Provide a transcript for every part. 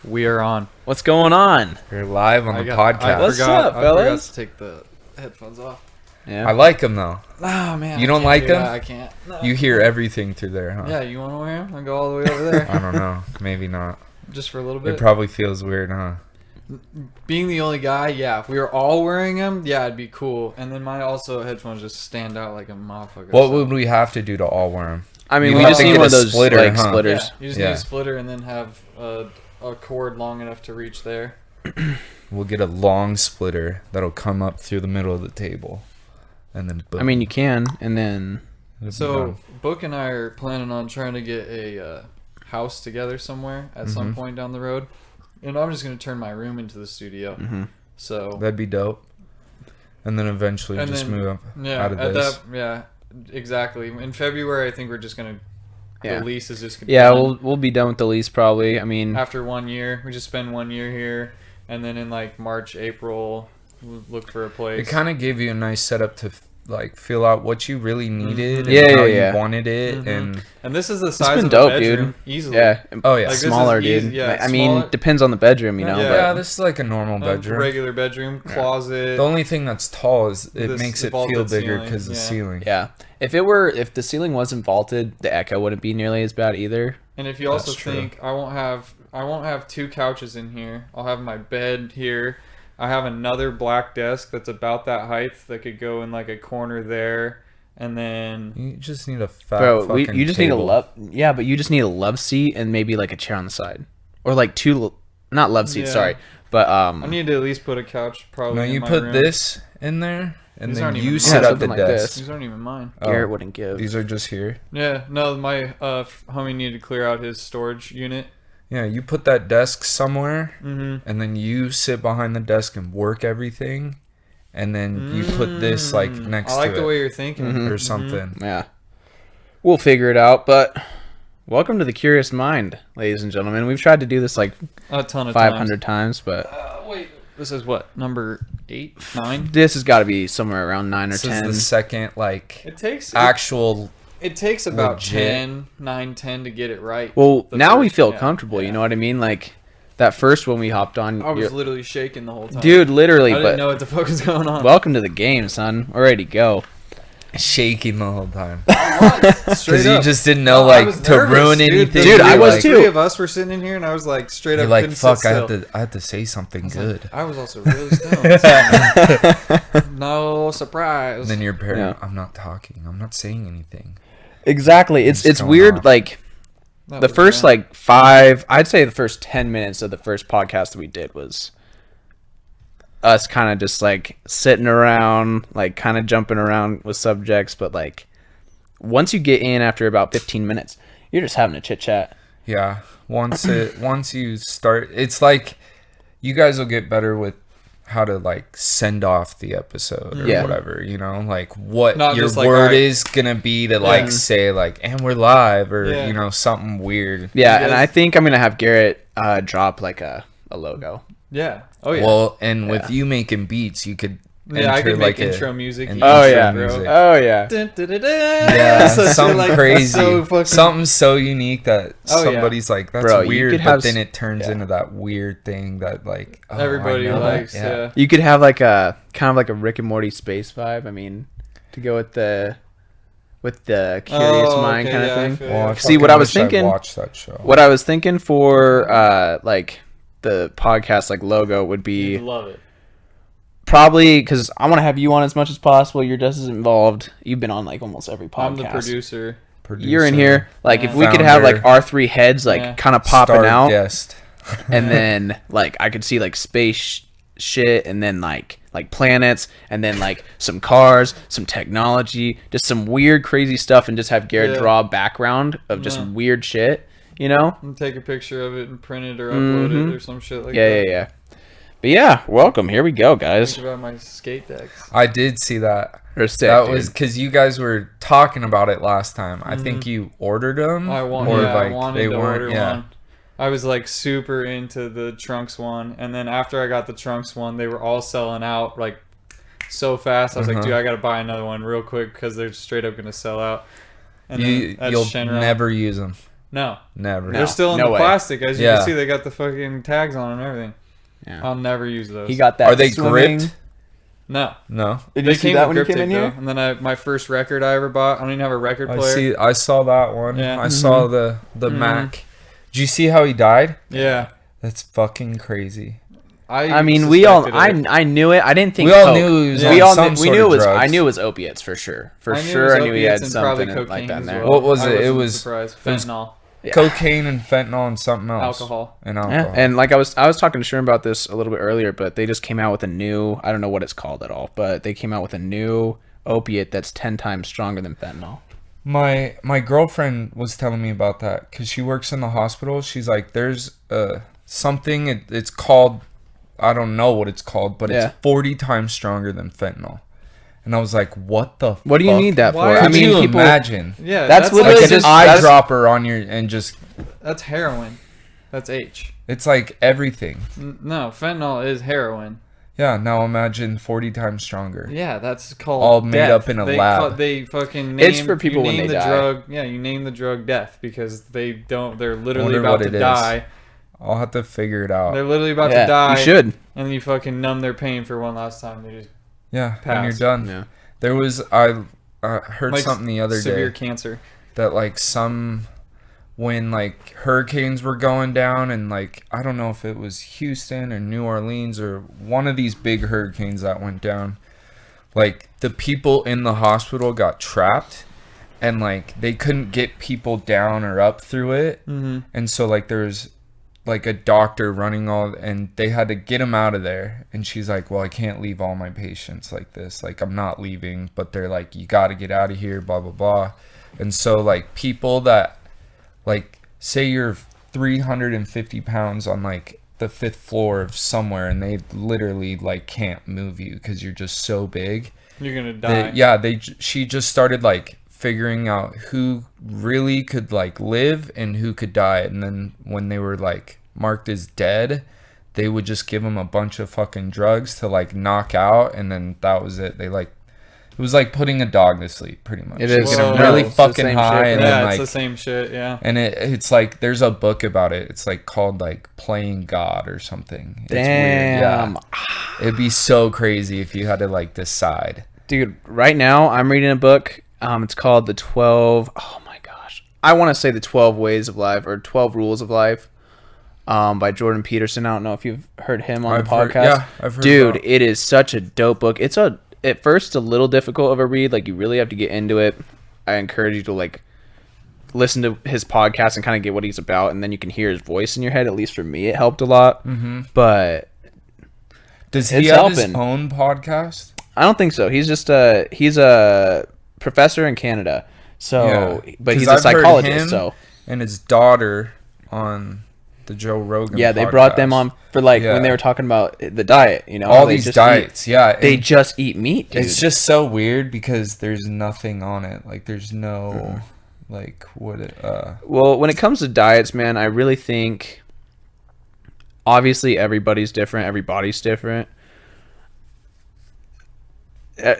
We are on. What's going on? You're live on the podcast. What's up, fellas? I forgot to take the headphones off. Yeah. I like them though. Oh man. You don't like them? I can't. No. You hear everything through there, huh? Yeah, you want to wear them? I'll go all the way over there. I don't know. Maybe not. Just for a little bit. It probably feels weird, huh? Being the only guy, yeah. If we were all wearing them, yeah, it'd be cool. And then my headphones just stand out like a motherfucker. What would we have to do to all wear them? I mean, You we have just to need get one a of those splitter, like huh? splitters. Yeah, you just need a splitter and then have a cord long enough to reach there. We'll get a long splitter that'll come up through the middle of the table, and then boom. I mean, you can, and then It'll be So done. Book and I are planning on trying to get a house together somewhere at some point down the road, and I'm just gonna turn my room into the studio. So That'd be dope. And then eventually And just then- move up yeah, out of at this. that, yeah, exactly. In February, I think we're just gonna. Yeah. The lease is just gonna. yeah, be done. we'll be done with the lease probably. I mean, After 1 year, we just spend 1 year here, and then in like March, April, we'll look for a place. It kind of gave you a nice setup to like feel out what you really needed Yeah, and how yeah. you wanted it, Mhm. and And this is the it's size been of dope, a bedroom, dude. easily. Yeah. oh yeah, Like, this is Smaller, easy- dude. yeah, I mean, smaller. depends on the bedroom, you know. Yeah. yeah, But this is like a normal A bedroom. regular bedroom, closet. The only thing that's tall is it This- makes the it feel vaulted bigger ceiling, because the yeah. ceiling. yeah, if the ceiling wasn't vaulted, the echo wouldn't be nearly as bad either. And if you also That's true. think I won't have two couches in here. I'll have my bed here. I have another black desk that's about that height that could go in like a corner there, and then You just need a fat Bro, fucking you just table. need a love. Yeah, but you just need a love seat and maybe like a chair on the side, or like not love seats. Yeah. Sorry, but I need to at least put a couch probably. No, in you my put room. this in there, and These then aren't you even sit mine. at the Something like desk. this. These aren't even mine. Garrett wouldn't give. These are just here. Yeah, no, my homie needed to clear out his storage unit. Yeah, you put that desk somewhere, Mm-hmm. and then you sit behind the desk and work everything, and then you put this like next I like to the it way you're thinking. Mhm. or something. Yeah. We'll figure it out, but welcome to the Curious Mind, ladies and gentlemen. We've tried to do this like A ton of 500 times, but Wait, this is what, number 8, 9? this has got to be somewhere around 9 or This 10. is the second like It takes actual. it takes about legit. 9, 10 to get it right. Well, The now we first- feel yeah, comfortable, yeah. you know what I mean? Like that first one we hopped on, I was you're- literally shaking the whole time. dude, literally, I didn't but know what the fuck was going on. welcome to the game, son. We're ready to go. Shaking the whole time Straight because you up. just didn't know No, I like was to nervous, ruin dude. anything. Dude, I You're was like, too. Three of us were sitting in here, and I was like, straight You're up, like, couldn't fuck, sit still. I had to say something good. I was also really stoned. No surprise. And then your parent, Yeah. I'm not talking. I'm not saying anything. Exactly. It's It's going weird, off. like That the was first bad. like 5, I'd say the first 10 minutes of the first podcast that we did was us kind of just like sitting around, like kind of jumping around with subjects, but like once you get in after about 15 minutes, you're just having a chit chat. Yeah. Once you start, it's like you guys will get better with how to like send off the episode or Yeah. whatever, you know, like what Not your just like, word alright. is gonna be to like say like, and we're live or Yeah. you know something weird. Yeah, You and guys- I think I'm gonna have Garrett drop like a logo. Yeah. Oh yeah. Well, and with Yeah. you making beats, you could yeah, I enter could like make a intro music. an easy, Oh intro yeah, music. oh yeah. Dun, dun, dun, dun. Yeah, So shit something like crazy, so fucking- something so unique that Oh, yeah. somebody's like, that's Bro, you weird, could but have then it turns yeah. into that weird thing that like oh, I everybody know that. likes. Yeah. You could have like a kind of like a Rick and Morty space vibe. I mean, to go with the curious mind kind of thing. Well, I See, what fucking I was wish thinking- watched that show. What I was thinking for like the podcast like logo would be Love it. probably because I want to have you on as much as possible. You're just as involved. You've been on like almost every podcast. I'm the producer. You're in here. Like if Yeah. we could have like Founder. our 3 heads like Yeah. kind of popping Star out, guest. and then like I could see like space shit, and then like planets, and then like some cars, some technology, just some weird crazy stuff, and just have Garrett Yeah. draw a background of just Yeah. weird shit. You know? I'm take a picture of it and print it or upload Mhm. it or some shit like Yeah, that. yeah, yeah. But yeah, welcome. Here we go, guys. Think about my skate decks. I did see that. They're sick, That dude. was because you guys were talking about it last time. I think you ordered them. I or wanted they to weren't. order Yeah. one. I was like super into the Trunks one, and then after I got the Trunks one, they were all selling out like so fast. I was like, dude, I gotta buy another one real quick because they're straight up gonna sell out. And then at You'll Shenron- never use them. No. Never. They're still in No the way. plastic. As you Yeah. can see, they got the fucking tags on and everything. Yeah. I'll never use those. He got that. Are they swimming- gripped? No. No. Did They you see came that with when you grip came in tape, here? though. And then my first record I ever bought, I don't even have a record player. I saw that one. Yeah. I saw the Mac. Did you see how he died? Yeah. That's fucking crazy. I mean, we all. suspected it. I knew it. I didn't think. We all coke. knew he was We on all some knew, we sort knew of it was. drugs. I knew it was opiates for sure. For I knew it sure, was I knew he had opiates and probably something like cocaine that in as there. well. What was I it? It wasn't was- surprised. it was- Fentanyl. Yeah. Cocaine and fentanyl and something else. Alcohol. And Yeah, alcohol. and like I was talking to Sherman about this a little bit earlier, but they just came out with a new. I don't know what it's called at all, but they came out with a new opiate that's 10 times stronger than fentanyl. My girlfriend was telling me about that because she works in the hospital. She's like, there's something. It's called. I don't know what it's called, but Yeah. it's 40 times stronger than fentanyl. And I was like, what the? What do you fuck? need that Why for? are I Could mean, you people. imagine? Yeah, That's literally Like an just- that's- eyedropper on your and just. That's heroin. That's H. It's like everything. No, fentanyl is heroin. Yeah. Now imagine 40 times stronger. Yeah, that's called All made death. up in a lab. They fucking name, It's for people you when name they the die. drug. Yeah, you name the drug death because they don't. They're literally Wonder about what to it is. die. I'll have to figure it out. They're literally about Yeah, to die. you should. And then you fucking numb their pain for one last time. They just Yeah, Pass. and you're done. Yeah. There was I heard like something the other severe day cancer. that like when like hurricanes were going down and like I don't know if it was Houston or New Orleans or one of these big hurricanes that went down, like the people in the hospital got trapped and like they couldn't get people down or up through it. Mm-hmm. And so like there's like a doctor running all and they had to get him out of there, and she's like, well, I can't leave all my patients like this, like I'm not leaving, but they're like, you got to get out of here, blah blah blah. And so like people that like say you're 350 pounds on like the 5th floor of somewhere and they literally like can't move you because you're just so big. You're gonna die. She just started like figuring out who really could like live and who could die, and then when they were like marked as dead, they would just give them a bunch of fucking drugs to like knock out, and then that was it. They like it was like putting a dog to sleep pretty much. It They is. get 'em Whoa. really It's the fucking same high, shit. and yeah, then it's like the same shit. Yeah. and it's like there's a book about it. It's like called like Playing God or something. It's weird. Damn. Yeah. It'd be so crazy if you had to like decide. Dude, right now I'm reading a book. It's called The 12. Oh my gosh. I want to say The 12 Ways of Life or 12 Rules of Life by Jordan Peterson. I don't know if you've heard him on the podcast. I've heard Dude, about- it is such a dope book. It's at first it's a little difficult of a read. Like you really have to get into it. I encourage you to like listen to his podcast and kind of get what he's about, and then you can hear his voice in your head. At least for me, it helped a lot. Mm-hmm. But Does he It's have his helping. own podcast? I don't think so. He's just he's a professor in Canada. So, Yeah. but he's 'Cause a I've heard psychologist. him So and his daughter on the Joe Rogan. yeah, they brought them podcast. on for like Yeah. when they were talking about the diet. You know, all how they these just diets. Yeah, they and just eat meat, dude. it's just so weird because there's nothing on it. Like there's no like what it, Well, when it comes to diets, man, I really think obviously everybody's different, every body's different.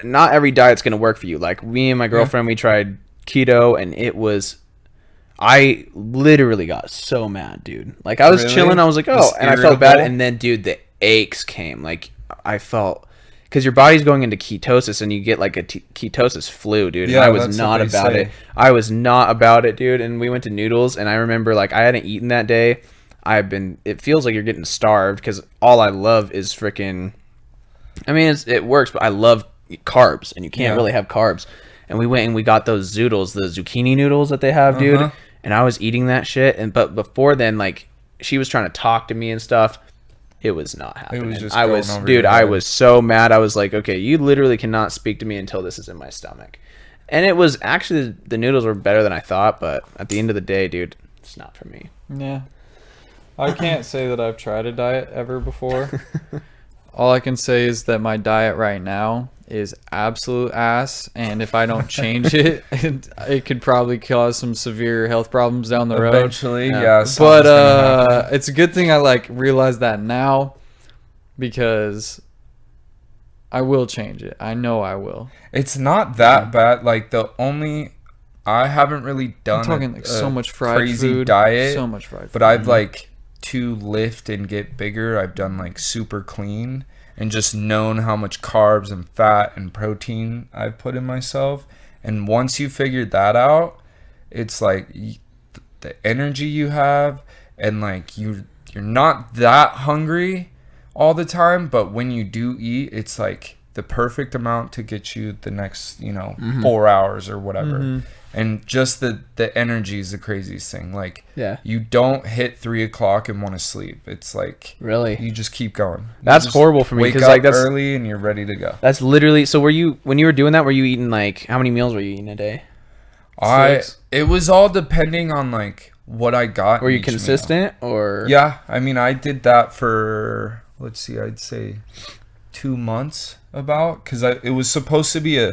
Not every diet's gonna work for you. Like me and my girlfriend, we tried keto, and I literally got so mad, dude. Like I was Really? chilling, I was like, oh, Just and I felt bad, irritable? and then, dude, the aches came. Like I felt because your body's going into ketosis, and you get like a ketosis flu, dude. Yeah, and I was that's what not they about say. it. I was not about it, dude. And we went to Noodles, and I remember like I hadn't eaten that day. It feels like you're getting starved because all I love is freaking. I mean, it works, but I love carbs, and you can't Yeah. really have carbs. And we went and we got those zoodles, the zucchini noodles that they have, dude. Uh-huh. And I was eating that shit. But before then, like she was trying to talk to me and stuff. It was not happening. just I going was, over dude. your I head. was so mad. I was like, okay, you literally cannot speak to me until this is in my stomach. And it was actually the noodles were better than I thought. But at the end of the day, dude, it's not for me. Yeah. I can't say that I've tried a diet ever before. All I can say is that my diet right now is absolute ass, and if I don't change it, it could probably cause some severe health problems down the road. eventually. Yeah. Yeah, But something's gonna happen. it's a good thing I like realize that now, because I will change it. I know I will. It's not that bad. Like the only I haven't really done I'm talking like so much fried crazy food, diet, so much fried food. but I've like to lift and get bigger, I've done like super clean and just known how much carbs and fat and protein I've put in myself. And once you figured that out, it's like the energy you have, and like you're not that hungry all the time, but when you do eat, it's like the perfect amount to get you the next 4 hours or whatever. And just the energy is the craziest thing. Like, you don't hit 3 o'clock and want to sleep. It's like, really, you just keep going. That's horrible for me, because like that's early and you're ready to go. That's literally. So when you were doing that, were you eating like, how many meals were you eating a day? It was all depending on like what I got. Were you consistent or? Yeah, I mean, I did that for, let's see, I'd say 2 months because it was supposed to be a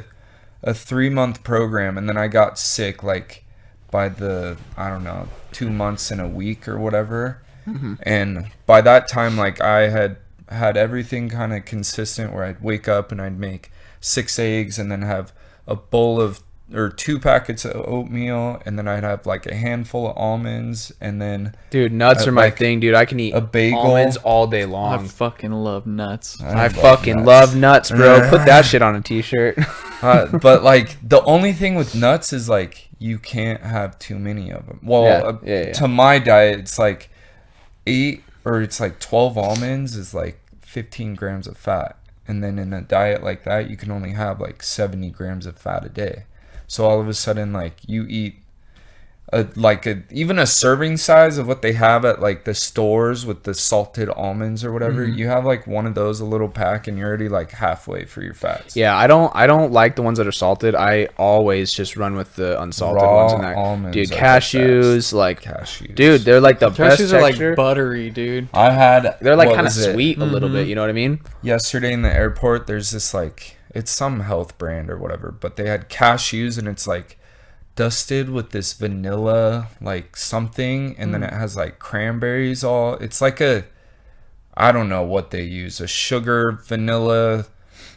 3-month program, and then I got sick like by the, I don't know, 2 months and a week or whatever. And by that time, like, I had everything kind of consistent, where I'd wake up and I'd make 6 eggs and then have a bowl of, or 2 packets of oatmeal, and then I'd have like a handful of almonds, and then dude, nuts are my thing, dude. I can eat a bagel, almonds all day long. I fucking love nuts. I fucking love nuts, bro. Put that shit on a t-shirt. But like, the only thing with nuts is like, you can't have too many of them. Well, to my diet, it's like 8 or it's like 12 almonds is like 15 grams of fat, and then in a diet like that, you can only have like 70 grams of fat a day. So all of a sudden, like, you eat even a serving size of what they have at like the stores with the salted almonds or whatever. You have like one of those, a little pack, and you're already like halfway for your fats. Yeah, I don't like the ones that are salted. I always just run with the unsalted Raw ones in that. almonds, dude, cashews, like, cashews, dude, they're like the best Cashews are texture. like buttery, dude. They're like kind of sweet a little bit. You know what I mean? Yesterday in the airport, there's this like, it's some health brand or whatever, but they had cashews, and it's like dusted with this vanilla like something, and then it has like cranberries all. It's like I don't know what they use, a sugar vanilla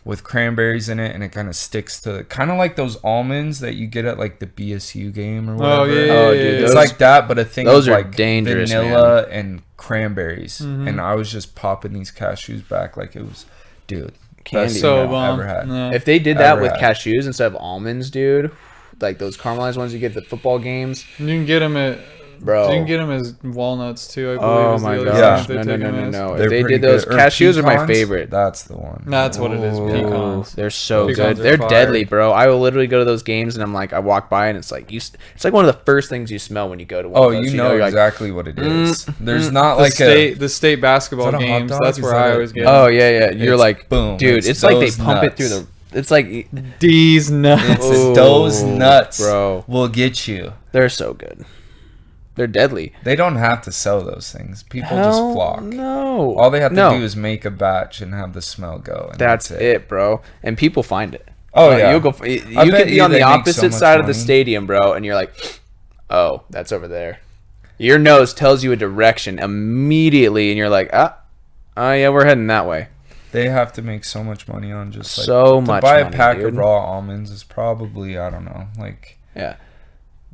with cranberries in it, and it kind of sticks to, kind of like those almonds that you get at like the BSU game or whatever. Dude, it's like that, but a thing those of are like dangerous, vanilla and cranberries. And I was just popping these cashews back like it was, dude, candy. best So thing I've ever had. Yeah. If they did that Ever with had. cashews instead of almonds, dude, like those caramelized ones you get at the football games, You can get them at, bro. you can get them as walnuts too, I believe. Oh is the my other gosh, thing no, they no, take no, 'em no, as. no. They're If they pretty did those, good. Or cashews are my pecans, favorite. That's the one. That's what it is, pecans. They're so Pecans good. are They're fire. deadly, bro. I will literally go to those games and I'm like, I walk by and it's like it's like one of the first things you smell when you go to one. Oh, of those. you know you're like, exactly what it is. There's not The like the state basketball Is that a hot games. dog? That's Is where that I a- always get. oh yeah. You're It's like, boom. dude. It's like they those pump it through nuts. the. It's like These nuts. It's those nuts, bro. will get you. They're so good. They're deadly. They don't have to sell those things. People just Hell flock. No. All they have to do is make a batch and have the smell go. And That's it, bro. And people find it. Oh, yeah. You'll go. You bet could be you on they the make opposite so much side of the money. stadium, bro, and you're like, oh, that's over there. Your nose tells you a direction immediately, and you're like, oh yeah, we're heading that way. They have to make so much money on just like So to much buy a money, pack dude. of raw almonds is probably, I don't know, like, Yeah.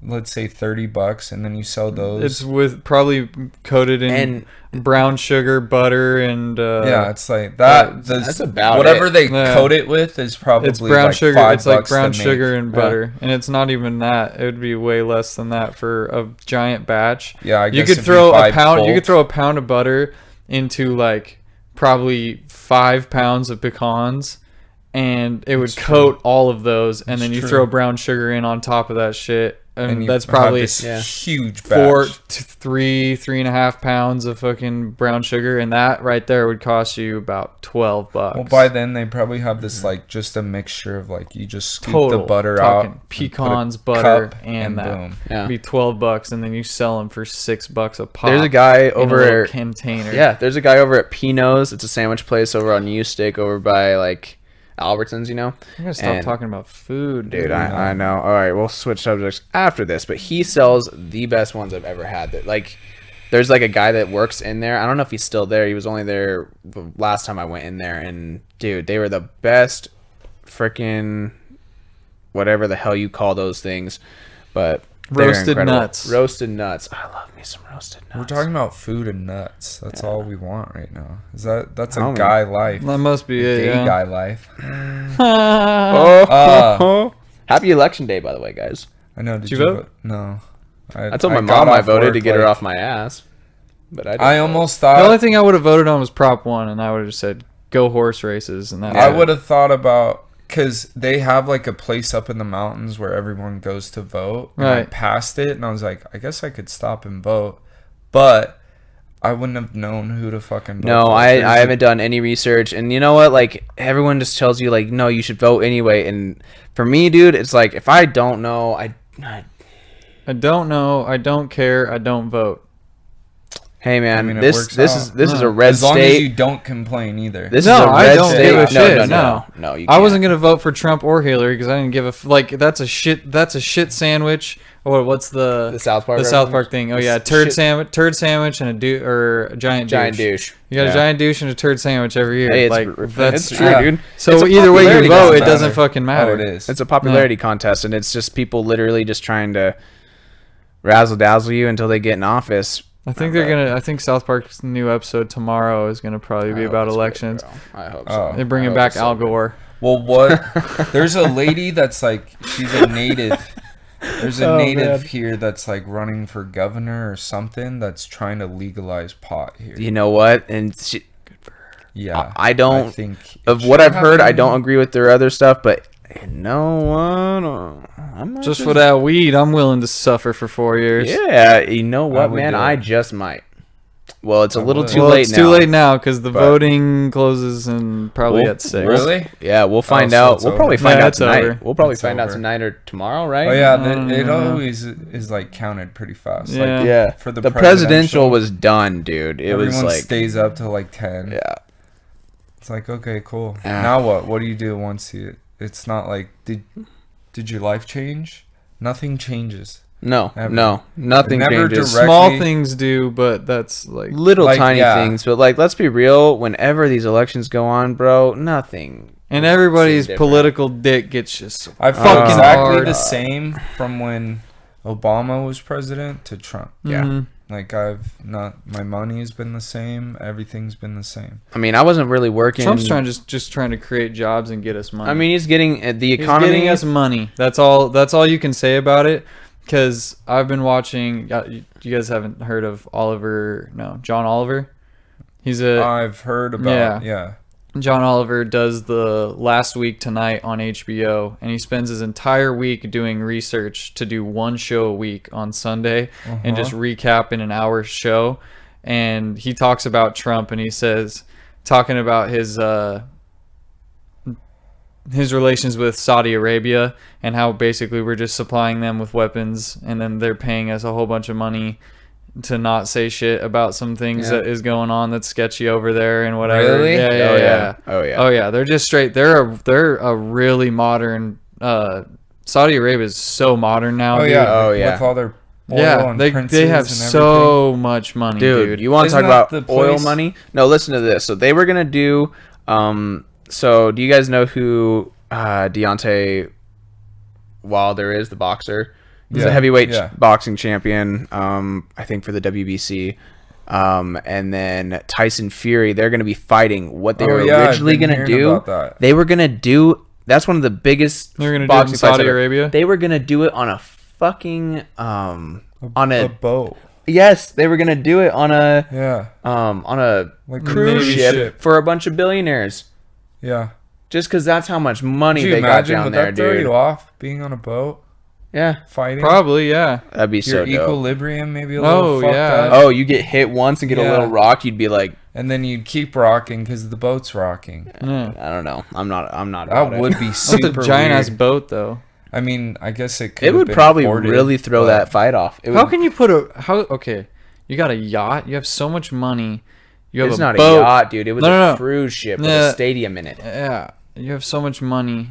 let's say $30, and then you sell those. It's with probably coated in brown sugar, butter, and yeah, it's like that. That's about whatever it. they Yeah. coat it with is probably it's brown like sugar. $5 It's like brown to make. sugar and butter, and it's not even that. It would be way less than that for a giant batch. Yeah, I you guess could if throw you buy a pound. You bulk- could throw a pound of butter into like probably 5 pounds of pecans, and it would That's coat true. all of those, and That's then you true. throw brown sugar in on top of that shit, and you that's have probably this Yeah. huge 4 batch. to 3.5 pounds of fucking brown sugar, and that right there would cost you about $12. Well, by then they probably have this like just a mixture of like you just scoop Total the butter talking out, pecans, and put a butter, cup, and that. boom. Yeah. Be $12, and then you sell them for $6 a pop. There's a guy in a over little at container. Yeah, there's a guy over at Pino's. It's a sandwich place over on U Stick over by like Albertsons, you know. I'm gonna stop And- talking about food, Dude, I know. All right, we'll switch subjects after this, but he sells the best ones I've ever had. That like, there's like a guy that works in there. I don't know if he's still there. He was only there the last time I went in there, and dude, they were the best freaking whatever the hell you call those things. but they're Roasted incredible. nuts. Roasted nuts. I love me some roasted nuts. We're talking about food and nuts. That's all we want right now. That's a Homie. guy life. That must be it. Gay Yeah. guy life. Oh, happy election day, by the way, guys. I know. Did you you vote? vote? No. I told my got mom I off voted work, to get her like- off my ass, but I didn't I vote. almost The only thought. thing I would have voted on was Prop 1, and I would have just said, go horse races. And that I would have thought about, because they have like a place up in the mountains where everyone goes to vote. And I Right. passed it and I was like, I guess I could stop and vote. But I wouldn't have known who to fucking vote No, for. I There's a- haven't done any research, and you know what? Like everyone just tells you, like, no, you should vote anyway. And for me, dude, it's like if I don't know, I don't know. I don't care. I don't vote. hey man, I mean, it this works is out. this is a No. red As long state. as you don't complain either. This No, is a I red don't state. give a No, shit, no, no. no, you I can't. wasn't gonna vote for Trump or Hillary because I didn't give a like. That's a shit sandwich. Or what's the South Park the South reference? Park thing? Oh The yeah, shit- turd sandwich and a giant douche. You got Yeah. a giant douche and a turd sandwich every year. Hey, it's, like that's true, yeah. dude. So It's a either way you popularity vote, it contest. doesn't fucking matter. Oh, it is. It's a popularity contest, and it's just people literally just trying to razzle dazzle you until they get in office. I think they're gonna. I think South Park's new episode tomorrow is gonna probably be about elections. I hope Oh. so. They're bringing I hope back so. Al Gore. Well, what? There's a lady that's like, she's a native. There's a Oh, native man. here that's like running for governor or something that's trying to legalize pot here. You know what? And she, Yeah. I don't- I think of it what should I've heard, I happen. don't agree with their other stuff, but you know what? I'm not Just for that weed, I'm willing to suffer for 4 years. Yeah, you know what, would man? do it. I just might. Well, it's a I little would. too Well, late it's now. too late now because the But- voting closes and probably Well, at 6. Really? Yeah, we'll find so out. it's We'll probably over. find Yeah, out it's tonight. over. We'll probably It's find out over. tonight or tomorrow, right? Oh yeah, Mm, it yeah. always is like counted pretty fast. Yeah. Like, Yeah. For the presidential was done, dude. It everyone was like stays up till like 10. yeah. It's like, okay, cool. Yeah. Now what? What do you do once you? It's not like did your life change? Nothing changes. No, Ever. no, nothing Never changes. direct- Small directly- things do, but that's like Little Like, tiny yeah. things, but like, let's be real. Whenever these elections go on, bro, nothing. and everybody's different. political dick gets just I feel fucking exactly hard. the same from when Obama was president to Trump. Yeah. Mhm. Like my money has been the same. Everything's been the same. I mean, I wasn't really working. Trump's just trying to create jobs and get us money. I mean, he's getting the he's economy. getting us money. That's all you can say about it. Because I've been watching. You guys haven't heard of John Oliver. He's I've heard about. Yeah. John Oliver does the Last Week Tonight on HBO, and he spends his entire week doing research to do one show a week on Sunday and just recap in an hour show. And he talks about Trump, and he says, talking about his relations with Saudi Arabia and how basically we're just supplying them with weapons, and then they're paying us a whole bunch of money to not say shit about some things Yeah. that is going on that's sketchy over there and whatever. Really? Yeah, yeah, Oh, yeah. yeah. Oh, yeah. Oh yeah. They're just straight. They're a really modern. Saudi Arabia is so modern now. Oh dude. yeah. Oh, yeah. With all their oil Yeah, and they princes have and so much money, Dude, dude. you want to talk Isn't that about the oil place- money? No, listen to this. So they were gonna do. So do you guys know who Deontay Wilder is? The boxer. He's a Yeah, heavavyweight yeah. boxing champion. I think for the WBC. And then Tyson Fury. They're gonna be fighting. What they Oh, were yeah, I've originally been gonna hearing do. about that. They were gonna do. That's one of the biggest. They're gonna do it in boxing fights Saudi ever. Arabia? They were gonna do it on a fucking on a a boat. yes. They were gonna do it on a Yeah. on a Like cruise Navy ship for a bunch of billionaires. Yeah. Just because that's how much money Could you they got imagine? down Would there, that throw dude. you off being on a boat Yeah, fighting? Probably, yeah. that'd be Your so dope. equilibrium maybe a little Oh, fucked yeah. up. Oh, you get hit once and get a Yeah. little rocked, you'd be like, And then you'd keep rocking because the boat's rocking. Yeah. I don't know. I'm not. That about it. would be That's super a giant ass weird. boat, though. I mean, I guess it could. It would been probably ported, really throw but- that fight off. It How would, can you put okay, you got a yacht, you have so much money, you have it's a not boat. a yacht, dude. It was No, a no. cruise ship with Nah. a stadium in it. Yeah, you have so much money.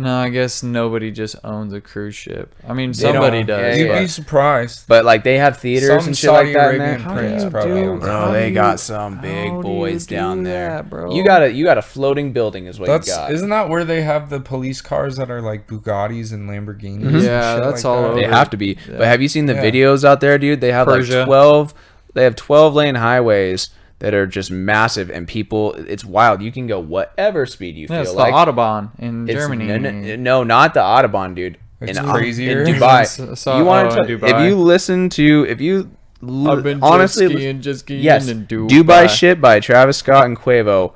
No, I guess nobody just owns a cruise ship. I mean, They don't. somebody does. Yeah, You'd yeah. be surprised. But like they have theaters Some and shit like Saudi that in there. Arabian prince probably owns Bro, how they do got you- some big how do boys you down do there, that, bro? You got a floating building is what That's you got. isn't that where they have the police cars that are like Bugattis and Lamborghinis? Mhm. and Yeah, shit that's like all that? over. They have to be. Yeah. But have you seen the Yeah. videos out there, dude? They have Persia. like 12. They have 12 lane highways that are just massive, and people. It's wild. You can go whatever speed you Yeah, feel it's like. the Autobahn in It's- Germany. No, not the Autobahn, dude. It's in crazier. in Dubai. So- You want in to? Dubai. If you listen to, I've been honestly, jet skiing yes, in Dubai shit by Travis Scott and Quavo.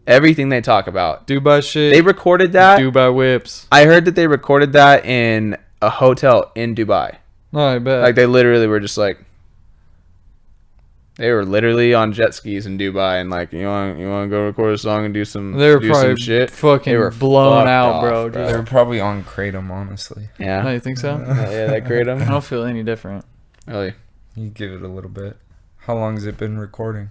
Everything they talk about. Dubai shit. They recorded that. Dubai whips. I heard that they recorded that in a hotel in Dubai. No, I bet. Like they literally were just like, they were literally on jet skis in Dubai and like, you want to go record a song and do some they were do probably some shit. fucking They were blown fucked out, off, bro. bro. They were probably on Kratom, honestly. Yeah. No, you think so? Yeah, that great. I don't feel any different. Really. You give it a little bit. How long has it been recording?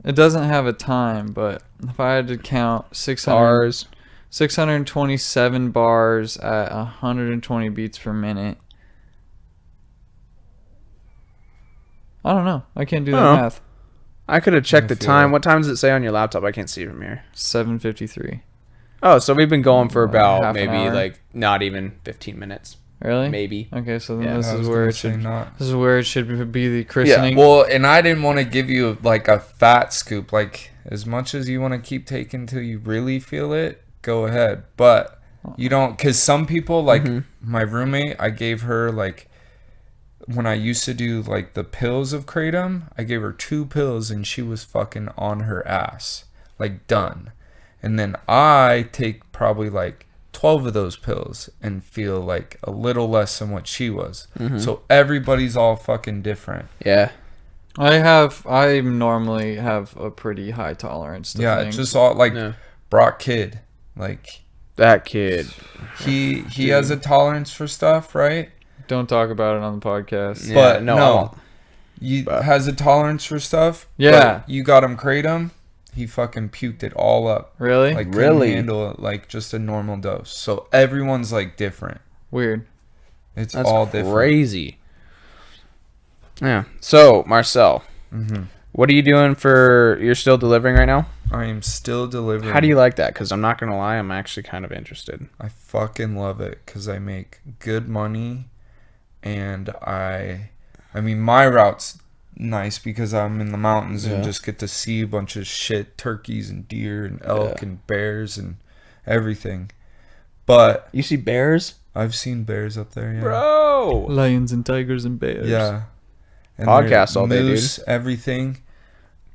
It doesn't have a time, but if I had to count 627 bars at 120 beats per minute. I don't know. I can't do that Oh. math. I could have checked I the feel time. it. What time does it say on your laptop? I can't see from here. 7:53. Oh, so we've been going for about half an maybe hour. like not even 15 minutes. Really? Maybe. Okay, so then Yeah, this I is was where gonna it say should. not. This is where it should be the christening. Well, and I didn't want to give you like a fat scoop. Like as much as you want to keep taking till you really feel it, go ahead. But you don't, because some people like my roommate. I gave her like when I used to do like the pills of kratom. I gave her 2 pills and she was fucking on her ass, like done. And then I take probably like 12 of those pills and feel like a little less than what she was. So everybody's all fucking different. Yeah. I normally have a pretty high tolerance to Yeah, things. just all like Yeah. Brock Kid. Like That kid. he has a tolerance for stuff, right? Don't talk about it on the podcast. Yeah, But no, I no, won't. he But- has a tolerance for stuff. Yeah. but you got him kratom, he fucking puked it all up. Really? Like Really? couldn't handle it, like just a normal dose. So everyone's like different. Weird. It's That's all different. crazy. Yeah. So, Marcel, what are you doing for? You're still delivering right now? I am still delivering. How do you like that? Because I'm not gonna lie, I'm actually kind of interested. I fucking love it because I make good money, and I mean my route's nice because I'm in the mountains Yeah. and just get to see a bunch of shit, turkeys and deer and elk and bears and everything. But You see bears, I've seen bears up there, yeah. bro. Lions and tigers and bears. Yeah. And Podcast they're all day, dude. moose, everything.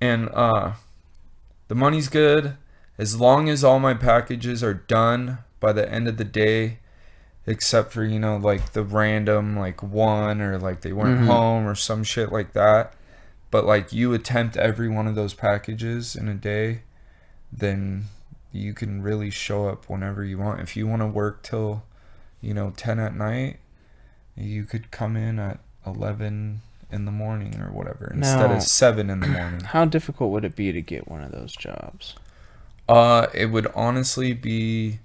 And the money's good as long as all my packages are done by the end of the day, except for, you know, like the random like one or like they weren't home or some shit like that. But like you attempt every one of those packages in a day, then you can really show up whenever you want. If you want to work till, you know, 10 at night, you could come in at 11 in the morning or whatever instead Now- of 7 in the morning. How difficult would it be to get one of those jobs? It would honestly be.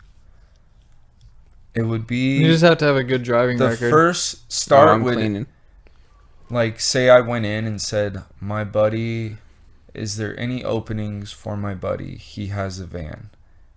It would be You just have to have a good driving the record. first start I'm would cleaning. like say I went in and said, "My buddy, is there any openings for my buddy? He has a van,"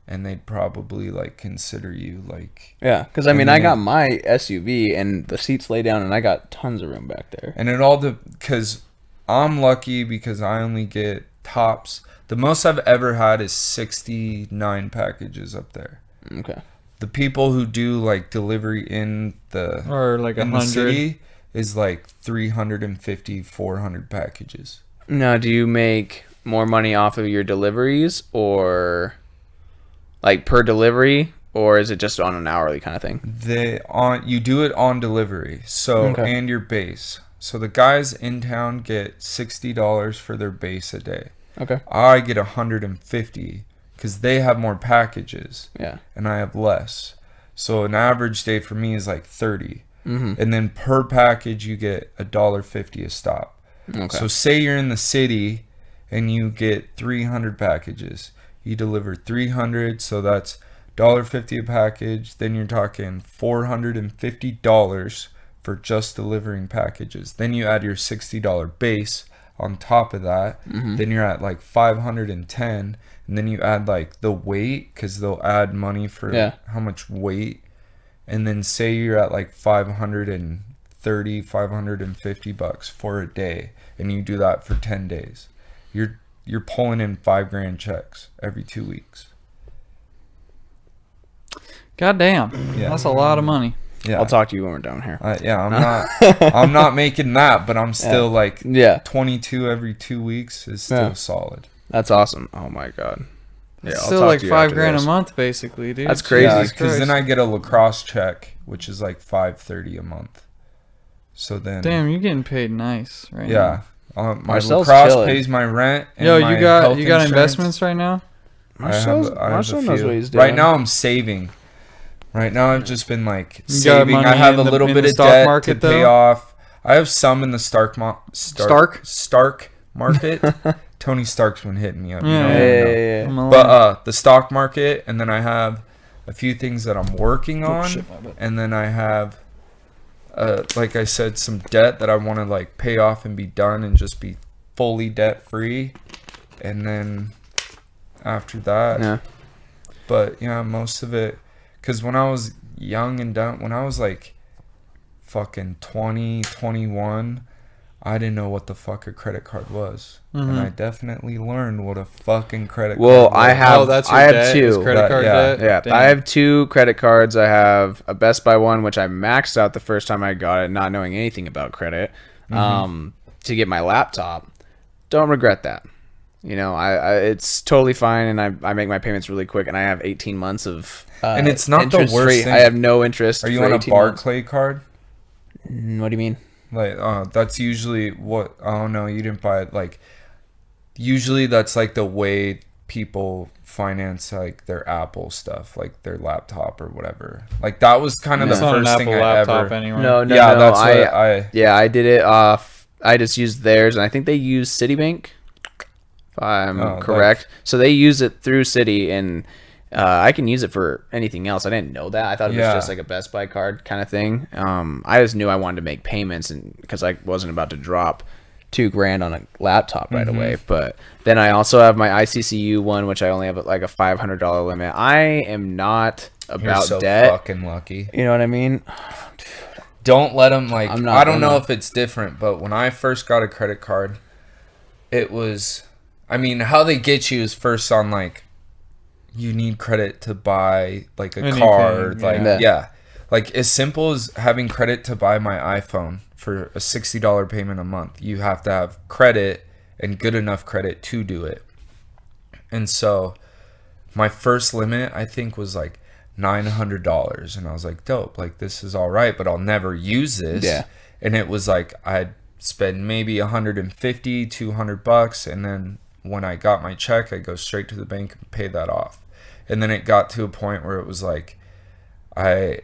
and they'd probably like consider you like. Yeah, because I And mean, then I got my SUV and the seats lay down, and I got tons of room back there. And it all because I'm lucky because I only get tops. The most I've ever had is 69 packages up there. Okay. The people who do like delivery in the or like in the 100. city is like 350, 400 packages. Now, do you make more money off of your deliveries, or like per delivery, or is it just on an hourly kind of thing? You do it on delivery. So Okay. and your base. So the guys in town get $60 for their base a day. Okay. I get 150 because they have more packages Yeah. and I have less. So an average day for me is like 30. Mm-hmm. And then per package you get $1.50 a stop. Okay. So say you're in the city and you get 300 packages. You deliver 300, so that's $1.50 a package. Then you're talking $450 for just delivering packages. Then you add your $60 base on top of that. Then you're at like $510, and then you add like the weight, because they'll add money for how much weight. And then say you're at like $550 for a day, and you do that for 10 days. You're pulling in $5,000 checks every 2 weeks. God damn. Yeah. That's a lot of money. Yeah. I'll talk to you when we're down here. I'm not making that, but I'm still like 22 every 2 weeks is still solid. That's awesome. Oh my God. Yeah, It's I'll still talk like to you $5,000 after a month, basically, dude. That's crazy. Yeah, because then I get a lacrosse check, which is like $530 a month. So then, damn, you're getting paid nice right now. Yeah, my Marcel's lacrosse chilling. pays my rent. And Yo, my you got health insurance. investments right now? Marcel I have a knows few. what he's doing. Right now, I'm saving. Right now, I've just been like You got saving. money I have a in the- little in bit the of stock debt market, to pay though? off. I have some in the Stark market. Tony Stark's been hitting me up. You know, Yeah. I'm a But the stock market, and then I have a few things that I'm working on, shit, my bad. and then I have, like I said, some debt that I want to like pay off and be done and just be fully debt free, and then after that, but yeah, most of it, because when I was young and dumb, when I was like fucking 20, 21, I didn't know what the fuck a credit card was. And I definitely learned what a fucking credit card was. I have that's your I have debt, two. is credit card debt? Yeah, Damn. I have 2 credit cards. I have a Best Buy one, which I maxed out the first time I got it, not knowing anything about credit, to get my laptop. Don't regret that. You know, I it's totally fine, and I make my payments really quick, and I have 18 months of and it's not the interest worst free. thing. I have no interest. Are you for on a 18 months. Barclay card? What do you mean? Like, that's usually what. Oh no, you didn't buy it. Like, usually that's like the way people finance like their Apple stuff, like their laptop or whatever. Like that was kind of It's the not an first thing Apple I laptop ever. anyway. No, Yeah, no. that's what I. Yeah, I did it off. I just used theirs, and I think they use Citibank, if I'm correct. So they use it through Citi, and I can use it for anything else. I didn't know that. I thought it was just like a Best Buy card kind of thing. I just knew I wanted to make payments, and because I wasn't about to drop $2,000 on a laptop right away. But then I also have my ICCU one, which I only have like a $500 limit. I am not You're about so debt. fucking lucky. You know what I mean? Don't let them like. I'm not I don't know gonna. if it's different, but when I first got a credit card, it was. I mean, how they get you is first on like, you need credit to buy like a Anything, card, yeah. like like as simple as having credit to buy my iPhone for a $60 payment a month. You have to have credit and good enough credit to do it. And so, my first limit I think was like $900, and I was like, dope, like this is all right, but I'll never use this. Yeah. And it was like I'd spend maybe $150-$200, and then when I got my check, I go straight to the bank and pay that off. And then it got to a point where it was like I'd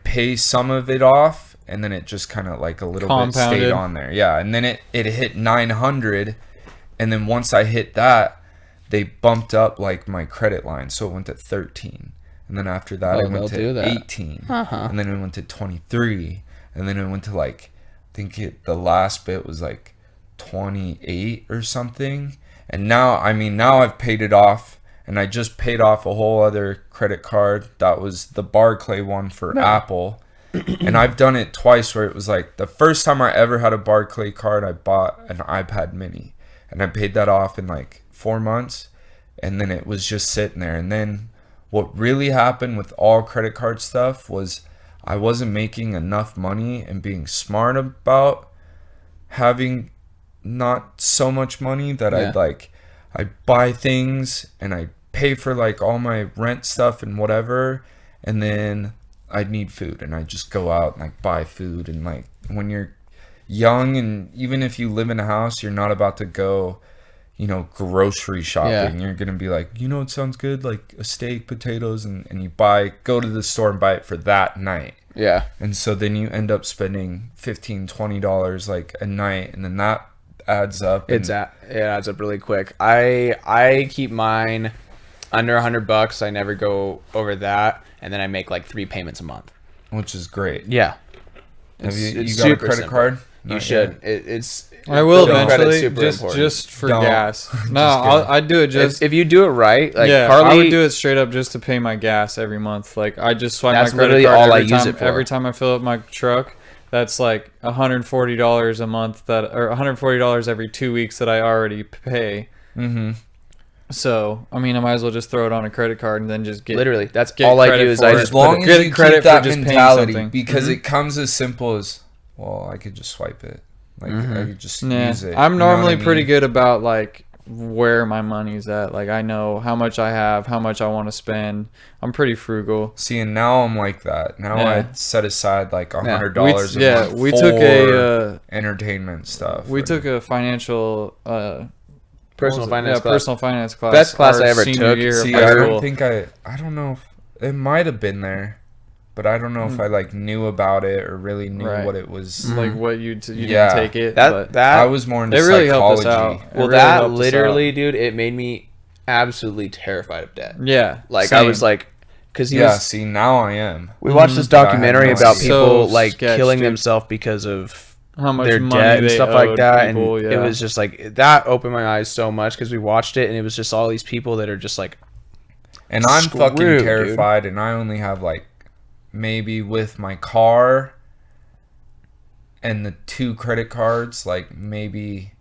pay some of it off, and then it just kind of like a little bit stayed on there. Yeah, and then it hit 900, and then once I hit that, they bumped up like my credit line, so it went to 13. And then after that, it went to 18. And then it went to 23. And then it went to like, I think the last bit was like 28 or something. And now, I mean, now I've paid it off. And I just paid off a whole other credit card. That was the Barclay one for Apple. And I've done it twice where it was like the first time I ever had a Barclay card, I bought an iPad mini. And I paid that off in like 4 months. And then it was just sitting there. And then what really happened with all credit card stuff was I wasn't making enough money and being smart about having not so much money that I'd buy things and I'd pay for like all my rent stuff and whatever, and then I'd need food and I'd just go out and like buy food. And like when you're young, and even if you live in a house, you're not about to go, you know, grocery shopping. You're gonna be like, you know, it sounds good, like a steak, potatoes, and you go to the store and buy it for that night. Yeah. And so then you end up spending $15-$20 like a night, and then that adds up. It adds up really quick. I keep mine under $100. I never go over that, and then I make like 3 payments a month, which is great. Yeah. Have you It's got a super credit simple. card? You Not should. yet. I will building credit's eventually, super important. just for Don't. gas. Just No, kidding. I'd do it just. If you do it right, like yeah, Carly, I would do it straight up just to pay my gas every month. Like I just swipe That's my credit literally card all I every use time. it for. Every time I fill up my truck, that's like $140 a month or $140 every 2 weeks that I already pay. Mm-hmm. So I mean, I might as well just throw it on a credit card and then just get literally, that's get all I credit do is for I it. just As long as Get you credit keep for that just paying mentality, something. because Mhm. it comes as simple as, well, I could just swipe it. Like I could just Yeah, use it. I'm You know what normally I mean? pretty good about like where my money's at. Like I know how much I have, how much I want to spend. I'm pretty frugal. See, and now I'm like that. Now Yeah. I set aside like $100 a Yeah, month we for took a entertainment stuff. we and- took a financial personal finance class. personal finance class. Best class our I ever senior took. year of See, high I school. don't think I don't know if it might have been there, but I don't know if I like knew about it or really knew Right. what it was. like what you Yeah. didn't take it. That but that I was more into it really helped psychology. us out. It well, really that helped us literally, out. dude, it made me absolutely terrified of debt. Yeah, Like I same. was like, because he Yeah, was. see, now I am. We watched this But I had documentary no about idea. people So like sketched, killing dude. themselves because of how much their money debt and they stuff like owed that, people, and yeah. it was just like that opened my eyes so much because we watched it and it was just all these people that are just like, And I'm Screwed, fucking dude. terrified, and I only have like maybe with my car and the 2 credit cards, like maybe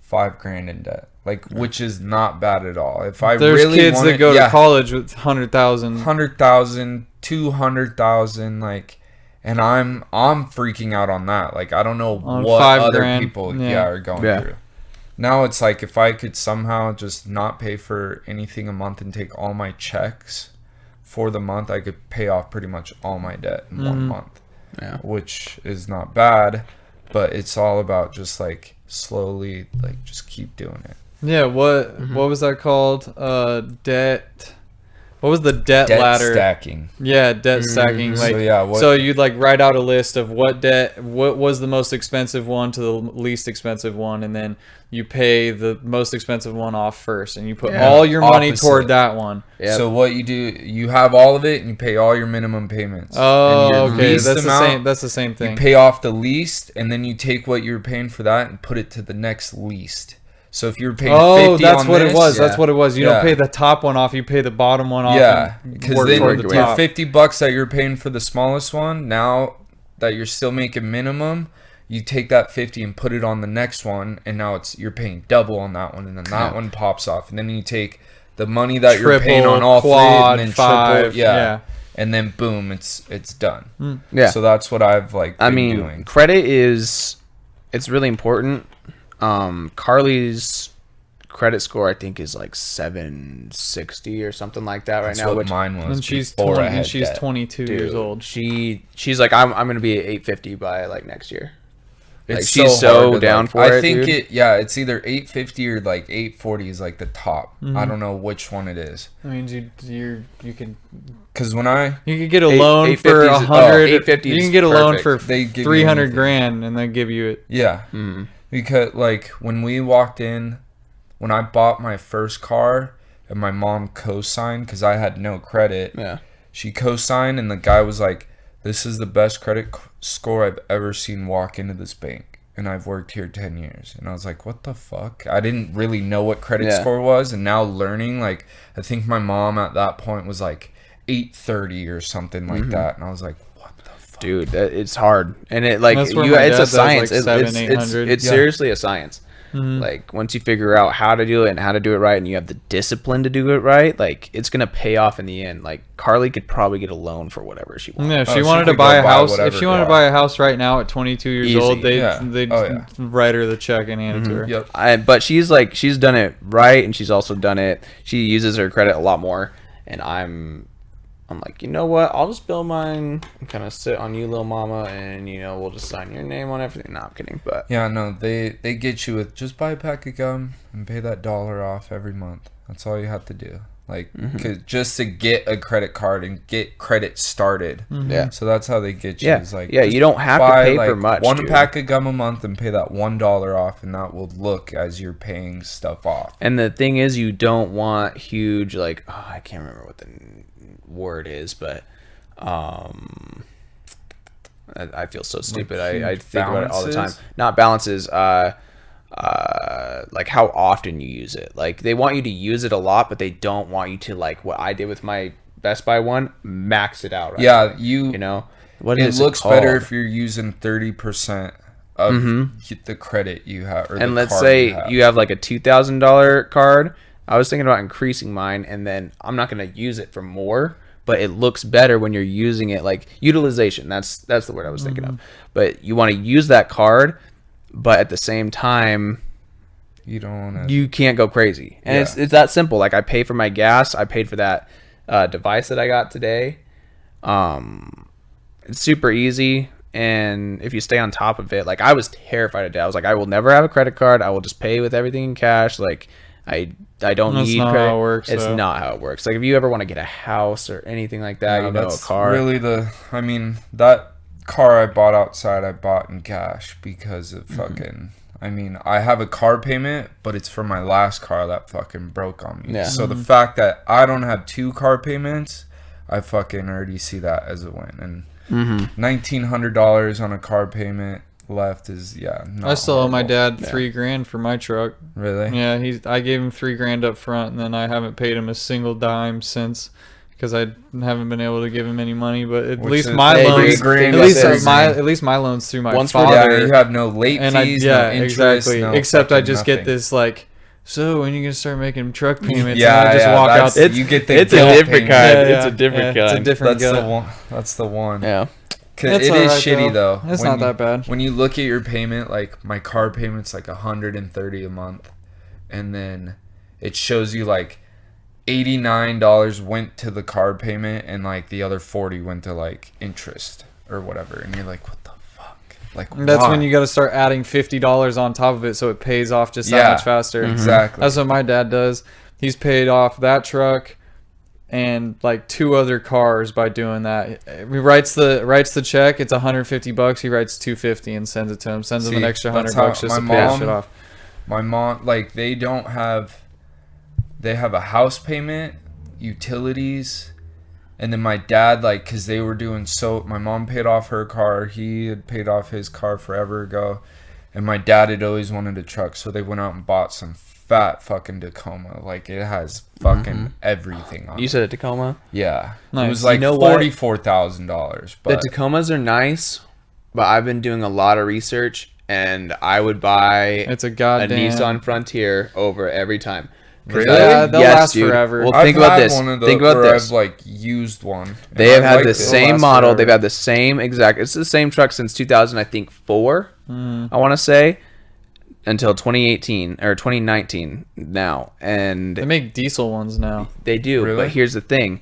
$5,000 in debt. Like, which is not bad at all. If I There's really kids wanted, that go yeah, to college with 100,000. 100,000, 200,000, like, and I'm freaking out on that. Like, I don't know On what other $5,000, people yeah. are going Yeah. through. Now it's like if I could somehow just not pay for anything a month and take all my checks for the month, I could pay off pretty much all my debt in 1 month. Yeah. Which is not bad, but it's all about just like slowly, like just keep doing it. Yeah, what was that called? Debt. What was the debt ladder? Stacking. Yeah, debt stacking. Like, So, yeah, what- so you'd like write out a list of what was the most expensive one to the least expensive one, and then you pay the most expensive one off first, and you put Yeah. all your money Opposite. toward that one. Yeah. So what you do, you have all of it and you pay all your minimum payments. Oh, and your okay, least that's the amount, same. That's the same You thing. pay off the least, and then you take what you're paying for that and put it to the next least. So if you're paying 50 that's on what this, it was. yeah. That's what it was. You Yeah. don't pay the top one off. You pay the bottom one off. Yeah, and because work then toward the your top. $50 that you're paying for the smallest one, now that you're still making minimum, you take that 50 and put it on the next one, and now you're paying double on that one, and then that one pops off, and then you take the money that you're paying Triple, on all quad, three, and then five, triple, yeah. yeah. And then boom, it's done. Yeah. So that's what I've like been I mean, doing. credit it's really important. Carly's credit score I think is like 760 or something like that right That's now, what which mine was. And she's before I 20, had she's debt. 22 years dude, old. she's like I'm gonna be at 850 by like next year. Like, It's she's so hard to, down like, for I it, think dude. it's either 850 or like 840 is like the top. Mm-hmm. I don't know which one it is. I mean, you can Because when I get a loan for 850 is 100. 850 You is can get a loan perfect. for They give you 300 anything. grand, and they give you it. Yeah. Because, like, when we walked in, when I bought my first car and my mom co-signed because I had no credit, Yeah. she co-signed and the guy was like, this is the best credit score I've ever seen walk into this bank. And I've worked here 10 years. And I was like, what the fuck? I didn't really know what credit Yeah. score was. And now learning, like, I think my mom at that point was like 830 or something like that. And I was like, what the fuck? Dude, it's hard, and it like That's where you. my It's dad a does, science. like, It's 700-800. it's Yeah. seriously a science. Like once you figure out how to do it and how to do it right, and you have the discipline to do it right, like it's gonna pay off in the end. Like Carly could probably get a loan for whatever she wants. Yeah, if Oh, she she wanted to could buy go a buy house, if whatever, she wanted to yeah. buy a house right now at 22 years Easy. old, they'd Yeah. write her the check and hand it to her. Yep. But she's done it right, and she's also done it. She uses her credit a lot more, and I'm like, you know what? I'll just build mine and kind of sit on you, little mama, and we'll just sign your name on everything. No, I'm kidding, but Yeah, no, they get you with just buy a pack of gum and pay that $1 off every month. That's all you have to do. like just to get a credit card and get credit started. Yeah. So that's how they get you. Yeah. Is like, Yeah, you don't have to buy pay like for much, one dude. pack of gum a month and pay that $1 off, and that will look as you're paying stuff off. And the thing is, you don't want huge, like, I can't remember what the word is, but I feel so stupid. I think about it all the time. Balances? Not balances. Like how often you use it. Like they want you to use it a lot, but they don't want you to, like what I did with my Best Buy one, max it out. Right? Yeah, You know what it is looks called? better if you're using 30% of the credit you have. Or And the let's card say you have like a $2,000 card. I was thinking about increasing mine, and then I'm not going to use it for more, but it looks better when you're using it, like utilization. That's the word I was thinking of. But you want to use that card, but at the same time, You don't want to. you can't go crazy. And Yeah. it's that simple. Like I pay for my gas. I paid for that device that I got today. It's super easy. And if you stay on top of it, like I was terrified today. I was like, I will never have a credit card. I will just pay with everything in cash. Like I don't That's need not credit. how it works, It's though. not how it works. Like if you ever want to get a house or anything like that, Yeah, you know, a that's car. really I mean, that car I bought outside, I bought in cash because of fucking. I mean, I have a car payment, but it's for my last car that fucking broke on me. Yeah. So the fact that I don't have 2 car payments, I fucking already see that as a win. And $1,900 on a car payment left is not I still owe my horrible. dad $3,000 for my truck. Really? Yeah, I gave him $3,000 up front, and then I haven't paid him a single dime since, because I haven't been able to give him any money. But at Which least is- my Hey, loans, $3,000 at least is- at least my loans through my Once we're father. Yeah, you have no late and fees, no interest, exactly. no Except I fucking just get nothing. this like, so when are you gonna start making truck payments? Yeah, and I just yeah, walk out. that's- you get the it's a guilt different payment. kind. It's a different It's a kind. different That's the gut. one. That's the one. Yeah. 'Cause That's it all is right, shitty though. It's When not you- that bad. When you look at your payment, like my car payment's like $130 a month, and then it shows you like $89 went to the car payment, and like the other 40 went to like interest or whatever, and you're like, what the fuck? Like That's why? when you got to start adding $50 on top of it, so it pays off just that much faster. Exactly. That's what my dad does. He's paid off that truck and like 2 other cars by doing that. He writes the check. It's $150. He writes $250 and sends it to him. Sends him See, an extra that's $100 how just to my pay that mom- shit off. My mom, like, they have a house payment, utilities, and then my dad, like, because they were doing my mom paid off her car, he had paid off his car forever ago, and my dad had always wanted a truck, so they went out and bought some fat fucking Tacoma. Like, it has fucking everything on You it. said a Tacoma? Yeah. Nice. It was like You know what? $44,000, but The Tacomas are nice, but I've been doing a lot of research, and I would buy It's a a goddamn Nissan Frontier over every time. 'Cause Really? Yeah, they'll last forever. Well, I've think about had this. one of those Think about where this. I've, like, used one. and They have I had liked the it. same last model. forever. They've had the same exact. It's the same truck since 2000, I think 4. I want to say until 2018 or 2019 now, and They make diesel ones now. they do. Really? But here's the thing: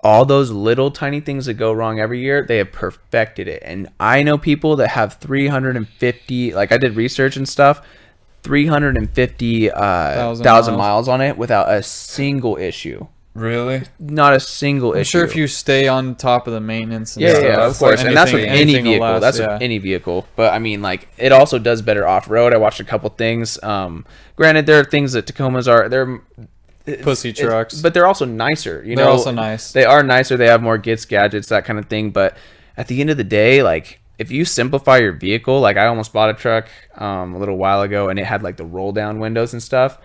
all those little tiny things that go wrong every year, they have perfected it. And I know people that have 350. Like I did research and stuff. 350,000 miles. miles on it without a single issue. Really? Not a single I'm issue. sure if you stay on top of the maintenance and Yeah, stuff, yeah, of that's course, like and that's with anything- any anything will vehicle. last, That's yeah. with any vehicle. But I mean, like, it also does better off road. I watched a couple things. Granted, there are things that Tacomas are. They're Pussy trucks. but they're also nicer. You They're know, also nice. They are nicer. They have more gadgets, that kind of thing. But at the end of the day, like, if you simplify your vehicle, like I almost bought a truck a little while ago, and it had like the roll down windows and stuff.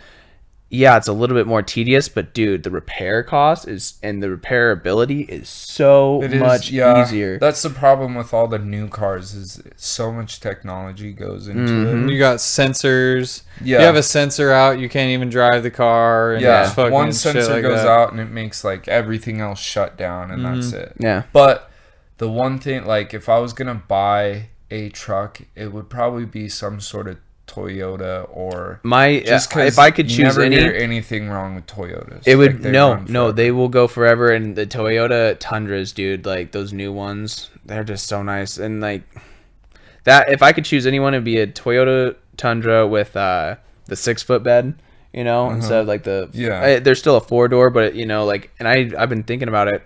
Yeah, it's a little bit more tedious, but dude, the repair cost and the repairability is so It is much easier. That's the problem with all the new cars is so much technology goes into it. You got sensors. Yeah. You have a sensor out, you can't even drive the car. And Yeah, it's fucking one shit sensor like goes that. out and it makes like everything else shut down, and that's it. Yeah. But the one thing, like, if I was gonna buy a truck, it would probably be some sort of Toyota or My just 'cause if I could you choose never hear any, anything wrong with Toyotas. it would Like, they no run no forever. they will go forever. And the Toyota Tundras, dude, like those new ones, they're just so nice. And like that, if I could choose anyone, it'd be a Toyota Tundra with the 6-foot bed. you know, instead of like the Yeah. there's still a 4-door, but you know, like, and I've been thinking about it.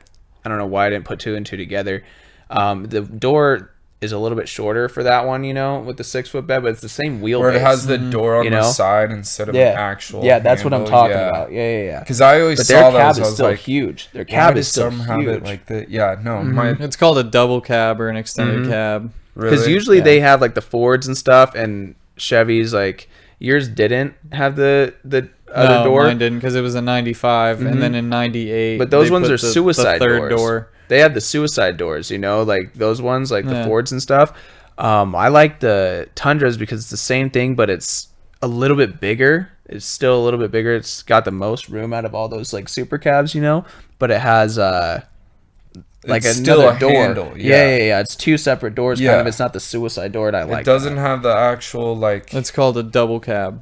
I don't know why I didn't put 2 and 2 together. The door is a little bit shorter for that one, you know, with the 6-foot bed, but it's the same wheelbase. Where it has the door on You the know? side instead of an actual. Yeah, that's what I'm handle. talking Yeah. about. Yeah. Because I always But saw their those. cab I is was still like, huge. Their why cab did is still some have huge. it like that? Yeah, no, my It's called a double cab or an extended cab. Because really? usually Yeah. they have like the Fords and stuff, and Chevys, like, yours didn't have the other No, door. mine didn't because it was a 95, and then in 98. But those they ones put are suicide the third doors. door. They have the suicide doors, you know, like those ones, like the Yeah. Fords and stuff. I like the Tundras because it's the same thing, but it's a little bit bigger. It's still a little bit bigger. It's got the most room out of all those like super cabs, you know, but it has like It's another still a door. handle, Yeah. It's 2 separate doors. Kind Yeah. of. It's not the suicide door, and I like it doesn't have the actual like. It's called a double cab.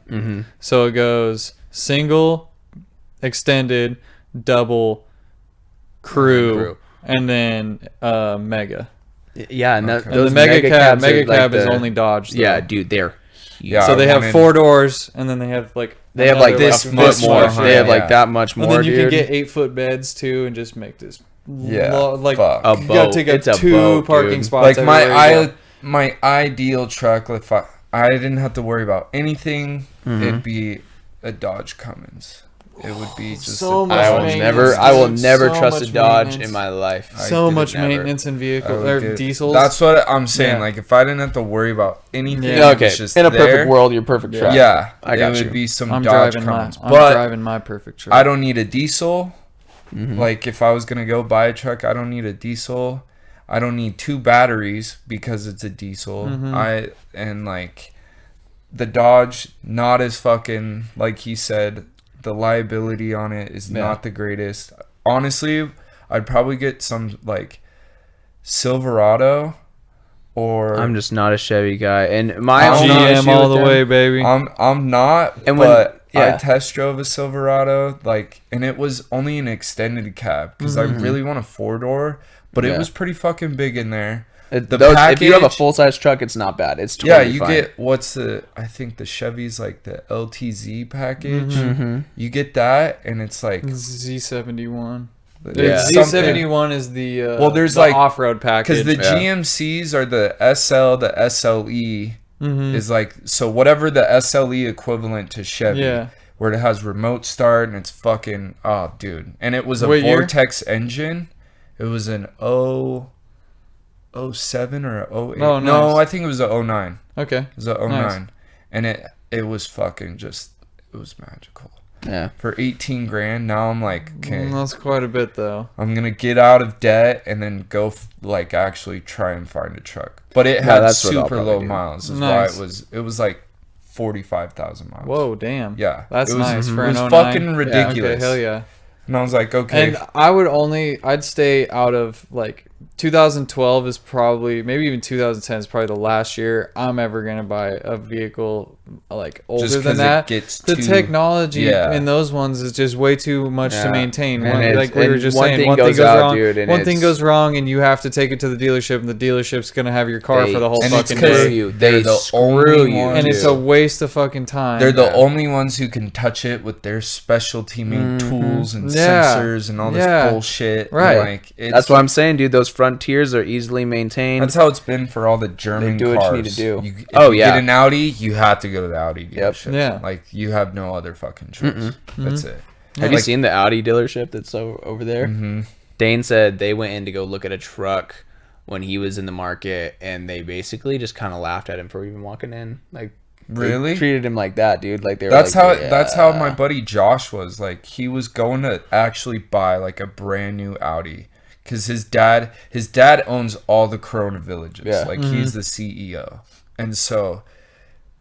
So it goes single, extended, double, crew, and then mega. Yeah, and Okay. And those the mega cab, cabs are like is the- only Dodge. Though. Yeah, dude, they're huge. Yeah, So I they have wanted- 4 doors, and then they have like They have another, like this a much foot more. more They have height, like yeah. that much more. And then you dude. can get 8-foot beds too, and just make this. Yeah, like fuck. A you gotta boat. take It's up a 2 boat, parking dude. spots. Like everywhere you go. my ideal truck, if I didn't have to worry about anything, it'd be a Dodge Cummins. It would be just. So a much I will Dodge. maintenance, I will dude. never So trust a much Dodge maintenance. in my life. So did much never. maintenance in I vehicle would or get- diesels. That's what I'm saying. Yeah. Like if I didn't have to worry about anything, Yeah. it was Okay, just in a there, perfect world, you're perfect truck. Yeah, I it got would you. be some I'm Dodge driving my. Cummins, I'm but driving my perfect truck. I don't need a diesel. Like if I was gonna go buy a truck, I don't need a diesel. I don't need 2 batteries because it's a diesel. Like the Dodge, not as fucking like he said. The liability on it is not the greatest. Honestly, I'd probably get some like Silverado or I'm just not a Chevy guy, and my I'm only not GM issue all with the them- way, baby. I'm not, And when- but I yeah. test drove a Silverado, like, and it was only an extended cab because I really want a 4-door, but Yeah. it was pretty fucking big in there. The if you have a package- full size truck, it's not bad. It's Yeah, totally you fine. get I think the Chevy's like the LTZ package. You get that, and it's like Z71. Yeah. Z71 is the Well, there's the like- off-road package. because the Yeah. GMCs are the SL, the SLE is like so whatever the SLE equivalent to Chevy. Yeah. Where it has remote start and it's fucking dude, and it was a What year? Vortex engine. It was an 07 or 08. Oh, No, nice. I think it was a 09. Okay. It was a 09. Nice. And it was fucking just it was magical. Yeah. For 18 grand, now I'm like, okay, That's quite a bit though. I'm gonna get out of debt and then go like actually try and find a truck. But it had that's what I'll super probably low do. miles. Is Nice. why it was like 45,000 miles. Whoa, damn. Yeah, That's it was, nice for it an was 09. fucking Okay, ridiculous. hell yeah. And I was like, okay, And I'd stay out of like 2012 is probably, maybe even 2010 is probably the last year I'm ever gonna buy a vehicle like older Just 'cause than it that. gets The too- technology yeah. in those ones is just way too much to Yeah. maintain. And One, it's- like we were and just one saying, thing one thing goes goes out, wrong. dude, and one thing it's- goes wrong, and you have to take it to the dealership, and the dealership's gonna have your car for the whole and it's fucking 'cause day. you. they're They the screw only you, ones- And it's a waste of fucking time. they're the Yeah. only ones who can touch it with their specialty made tools and Yeah. sensors and all this Yeah. bullshit. Right. Like it's, That's what I'm saying, dude. Those Frontiers are easily maintained. That's how it's been for all the German do what you cars. need to do. If Oh, you yeah. get an Audi, you have to go to the Audi Yep. dealership. Yeah. Like you have no other fucking choice. That's it. Have you Like- seen the Audi dealership that's over there? Dane said they went in to go look at a truck when he was in the market, and they basically just kind of laughed at him for even walking in. Like, they Really? treated him like that, dude. Like they were. That's like, how that's how "Yeah." my buddy Josh was. Like he was going to actually buy like a brand new Audi because his dad owns all the Corona villages. Yeah. Like he's the CEO, and so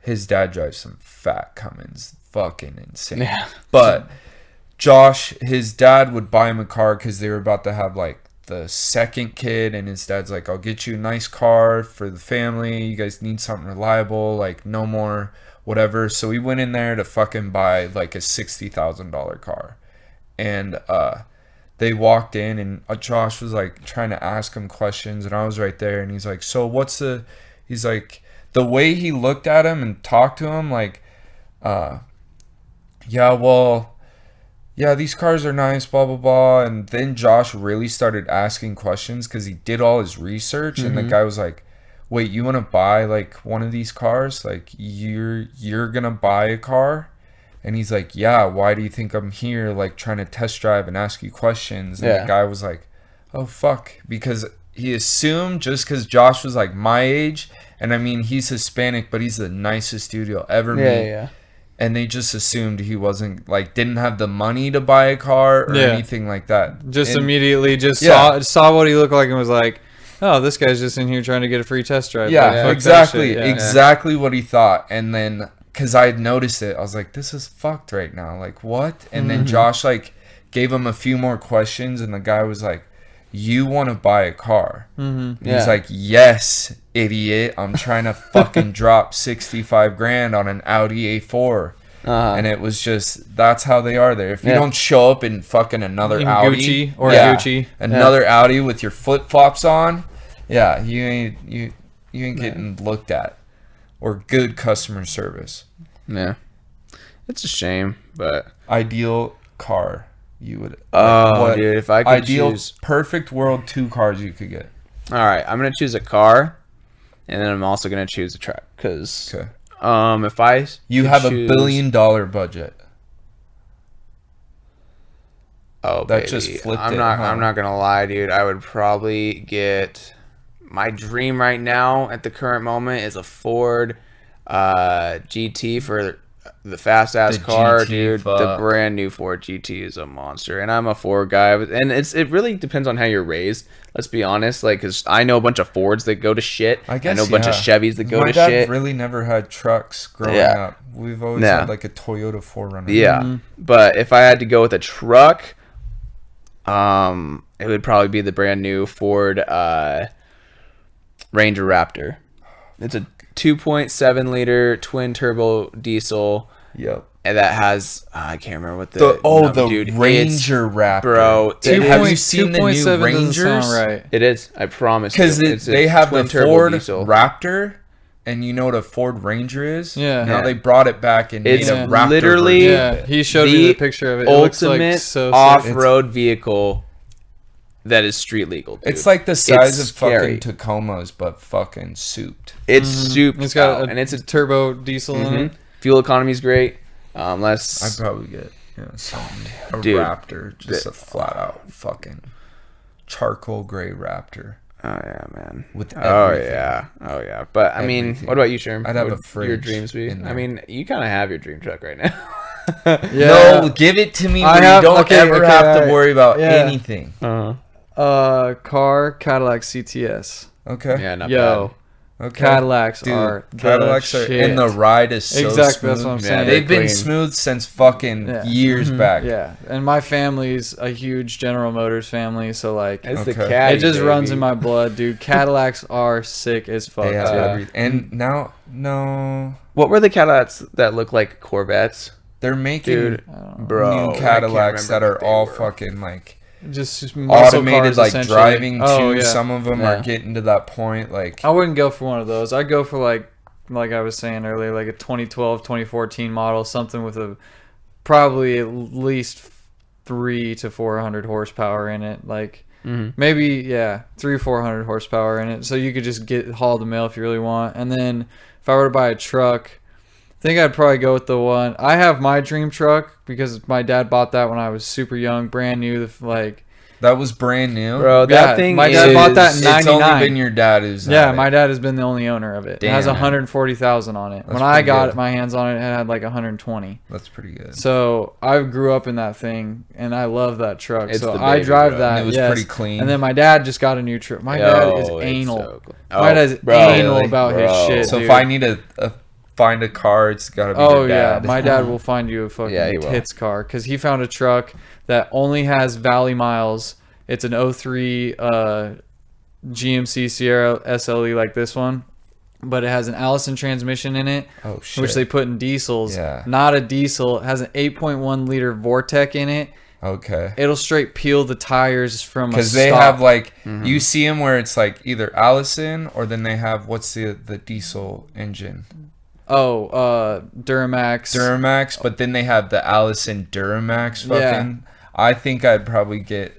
his dad drives some fat Cummins, fucking insane. Yeah. But Josh, his dad would buy him a car because they were about to have like the second kid, and his dad's like, I'll get you a nice car for the family. You guys need something reliable, like no more whatever. So we went in there to fucking buy like a $60,000 car. And they walked in, and Josh was like trying to ask him questions, and I was right there, and he's like, so he's like, the way he looked at him and talked to him, like, yeah, well, yeah, these cars are nice, blah, blah, blah. And then Josh really started asking questions because he did all his research. And the guy was like, wait, you want to buy like one of these cars? Like you're going to buy a car? And he's like, yeah, why do you think I'm here? Like trying to test drive and ask you questions. And the guy was like, oh, fuck. Because he assumed just because Josh was like my age. And I mean, he's Hispanic, but he's the nicest dude you'll ever meet. Yeah. And they just assumed he wasn't like didn't have the money to buy a car or anything like that. Just and, immediately saw what he looked like and was like, oh, this guy's just in here trying to get a free test drive. Yeah, like, exactly. Yeah. Exactly what he thought. And then because I had noticed it, I was like, this is fucked right now. Like what? And then Josh like gave him a few more questions and the guy was like, you want to buy a car? He's like, yes, idiot. I'm trying to fucking drop 65 grand on an Audi A4. And it was just, that's how they are there. If you don't show up in fucking another Audi Gucci or Gucci, another Audi with your flip flops on, you ain't getting looked at or good customer service. Yeah, it's a shame, but ideal car you would. Dude, if I could ideal choose perfect world 2 cars you could get. All right, I'm gonna choose a car, and then I'm also gonna choose a truck because if I you have a $1 billion budget. Oh, that baby. just flipped I'm it. I'm not gonna lie, dude. I would probably get my dream right now at the current moment is a Ford GT for the fast ass car, GT, dude. fuck. The brand new Ford GT is a monster, and I'm a Ford guy, and it really depends on how you're raised. Let's be honest, like, cause I know a bunch of Fords that go to shit. I guess know a bunch of Chevys that go my to dad shit. really never had trucks growing up. We've always had like a Toyota 4Runner. Yeah, but if I had to go with a truck, it would probably be the brand new Ford Ranger Raptor. It's a 2.7 liter twin turbo diesel. Yep. And that has I can't remember what the dude, Ranger Raptor, bro. Have you seen the new Rangers? Right. It is. I promise. Because they have the Ford diesel. Raptor, and you know what a Ford Ranger is. Yeah. Now they brought it back and It's made a Raptor. literally version. He showed me the picture of it. It looks ultimate like so off-road vehicle that is street legal. Dude. It's like the size It's of scary. fucking Tacomas, but fucking souped. It's souped. It's got and it's a turbo diesel in it. fuel economy is great. I'd probably get something. A Dude, Raptor, just a flat out fucking charcoal gray Raptor. Oh yeah, man. With everything. Oh yeah. But I mean, Everything. what about you, Sherman? I'd have What a would fridge your dreams be? in I there. mean, you kind of have your dream truck right now. No, give it to me. I Where have- you don't okay, ever okay, have to alright. worry about Yeah. anything. Car Cadillac CTS. Okay. Yeah, not Yo, Okay. Cadillacs Dude, are Cadillacs the are, shit. and the ride is so Exactly, smooth. that's what I'm Yeah, saying. They've been clean. smooth since fucking Yeah. years back. Yeah, and my family's a huge General Motors family, so like bad. It's the Okay. caddy, it just runs baby. in my blood, dude. Cadillacs are sick as fuck. They have too. everything. And now, no, What were the Cadillacs that look like Corvettes? they're making Dude, bro. new I can't Cadillacs that remember are what they all were. fucking like Just muscle automated, cars, like essentially. driving too. Oh, yeah. Some of them Yeah. are getting to that point. Like, I wouldn't go for one of those. I'd go for like I was saying earlier, like a 2012, 2014 model, something with a probably at least 300 to 400 horsepower in it. Like maybe 300 or 400 horsepower in it, so you could just haul the mail if you really want. And then if I were to buy a truck, I think I'd probably go with the one. I have my dream truck because my dad bought that when I was super young, brand new. Like, that was brand new. Bro, that Yeah, thing my is... dad bought that in It's 99. only been your dad who's yeah, had my it. dad has been the only owner of it. It has Damn. 140,000 on it. That's When I pretty got good. my hands on it, it had like 120. That's pretty good. So I grew up in that thing, and I love that truck. It's So the I baby, drive bro. that. And it was yes. pretty clean. And then my dad just got a new truck. My dad is anal. My dad's bro, anal really? about his Bro. shit. So dude. if I need to find a car, it's gotta be Oh your yeah, dad. my dad will find you a fucking Yeah, he will. tits car because he found a truck that only has valley miles. It's an 03 GMC Sierra SLE like this one, but it has an Allison transmission in it, Oh shit. which they put in diesels. Yeah. Not a diesel. It has an 8.1 liter Vortec in it. Okay. It'll straight peel the tires from a Because they stop. have like you see them where it's like either Allison or then they have what's the diesel engine. Duramax. But then they have the Allison Duramax fucking. Yeah. I think I'd probably get.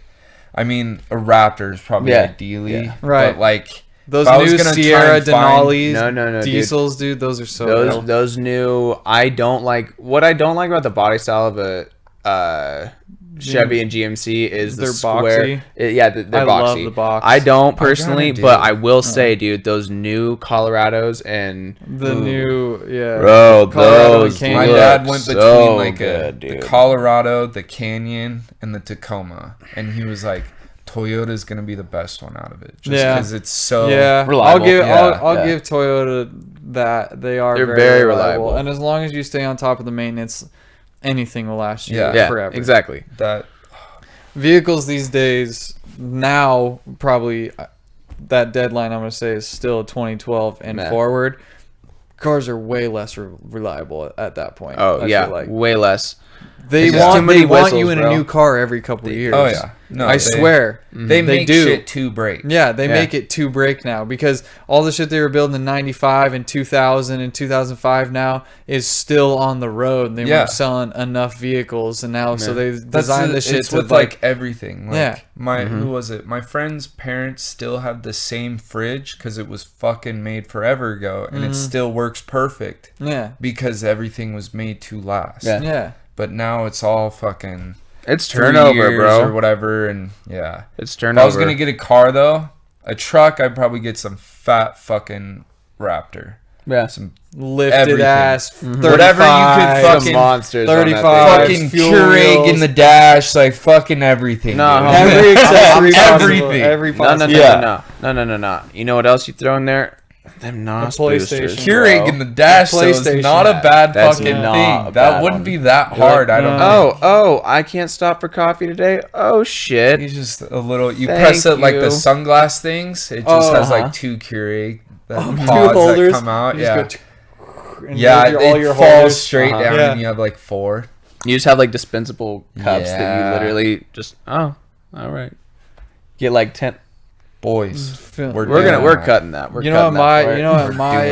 I mean, a Raptor is probably ideally, right? But like those if I was new gonna try Sierra and find- Denali's, No, diesels, dude. Those are so real. those new. I don't like what I don't like about the body style of a Chevy and GMC is the They're square. boxy. They're I boxy. love the box. I don't personally, do. but I will say, dude, those new Colorados and The new, bro, Colorado those Canyon. My look dad went between so like good, the dude. Colorado, the Canyon, and the Tacoma, and he was like, "Toyota's gonna be the best one out of it, just Yeah. because it's so reliable. I'll give Toyota that they are They're very very reliable. reliable. And as long as you stay on top of the maintenance, anything will last you Yeah. Yeah, forever. exactly. that." Vehicles these days now probably that deadline I'm gonna say is still 2012 and Nah. forward. Cars are way less reliable at that point. Oh I yeah, feel like. way less. They There's just too want many you whistles, in bro. a new car every couple of years. Oh yeah, no, I swear. they They make do. shit to break. Yeah, they Yeah. make it to break now because all the shit they were building in 95 and 2000 and 2005 now is still on the road. They Yeah. weren't selling enough vehicles and now so they That's designed the shit it's to with like everything. Like, Yeah. my who was it? My friend's parents still have the same fridge because it was fucking made forever ago, and it still works perfect yeah. because everything was made to last. Yeah. Yeah. But now it's all fucking It's 3 turnover, years bro. or whatever, and yeah. It's If turnover. I was gonna get a car though, a truck, I'd probably get some fat fucking Raptor. yeah. Some Lifted Everything. ass 35, Whatever you could Some fucking monsters. 35, On that fucking fuel Keurig in wheels. the dash, like fucking everything. No, dude. homie. every accessory possible, Everything. every thing. No, no, possible. no, Yeah. no. You know what else you throw in there? Them NOS PlayStation. boosters. Keurig bro. in the dash though, is PlayStation. not a bad That's fucking not thing. a That bad wouldn't one. be that hard. I don't know. Oh, I can't stop for coffee today. Oh shit. He's just a little. You Thank press it like you. the sunglass things. It just has Uh-huh. like 2 Keurig Two pods that holders. come out. You just Yeah, go and yeah. there's all your It falls holders. straight Uh-huh. down, Yeah. and you have like 4. You just have like dispensable cups that Yeah. you literally just all right. Get like 10. Boys, We're We're cutting that. We're You know what cutting that part. you know what my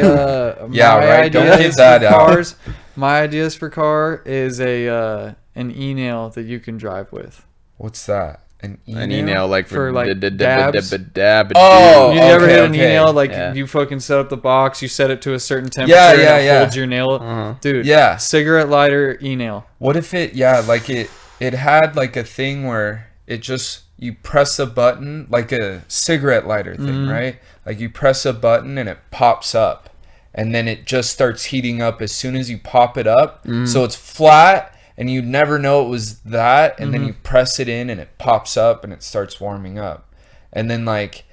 Yeah, my right, don't ideas get that for out. cars. My ideas for car is an e-nail that you can drive with. what's that? An an e-nail like For, like, dabs. dabs. Oh, You ever okay, hit an okay. e-nail like Yeah. you fucking set up the box, you set it to a certain temperature, Yeah, and it yeah. holds your nail. Uh-huh. Dude, Yeah. cigarette lighter e-nail. What if it? Yeah, like it had like a thing where it just you press a button like a cigarette lighter thing, right? Like you press a button and it pops up, and then it just starts heating up as soon as you pop it up. So it's flat, and you never know it was that, and then you press it in and it pops up and it starts warming up, and then like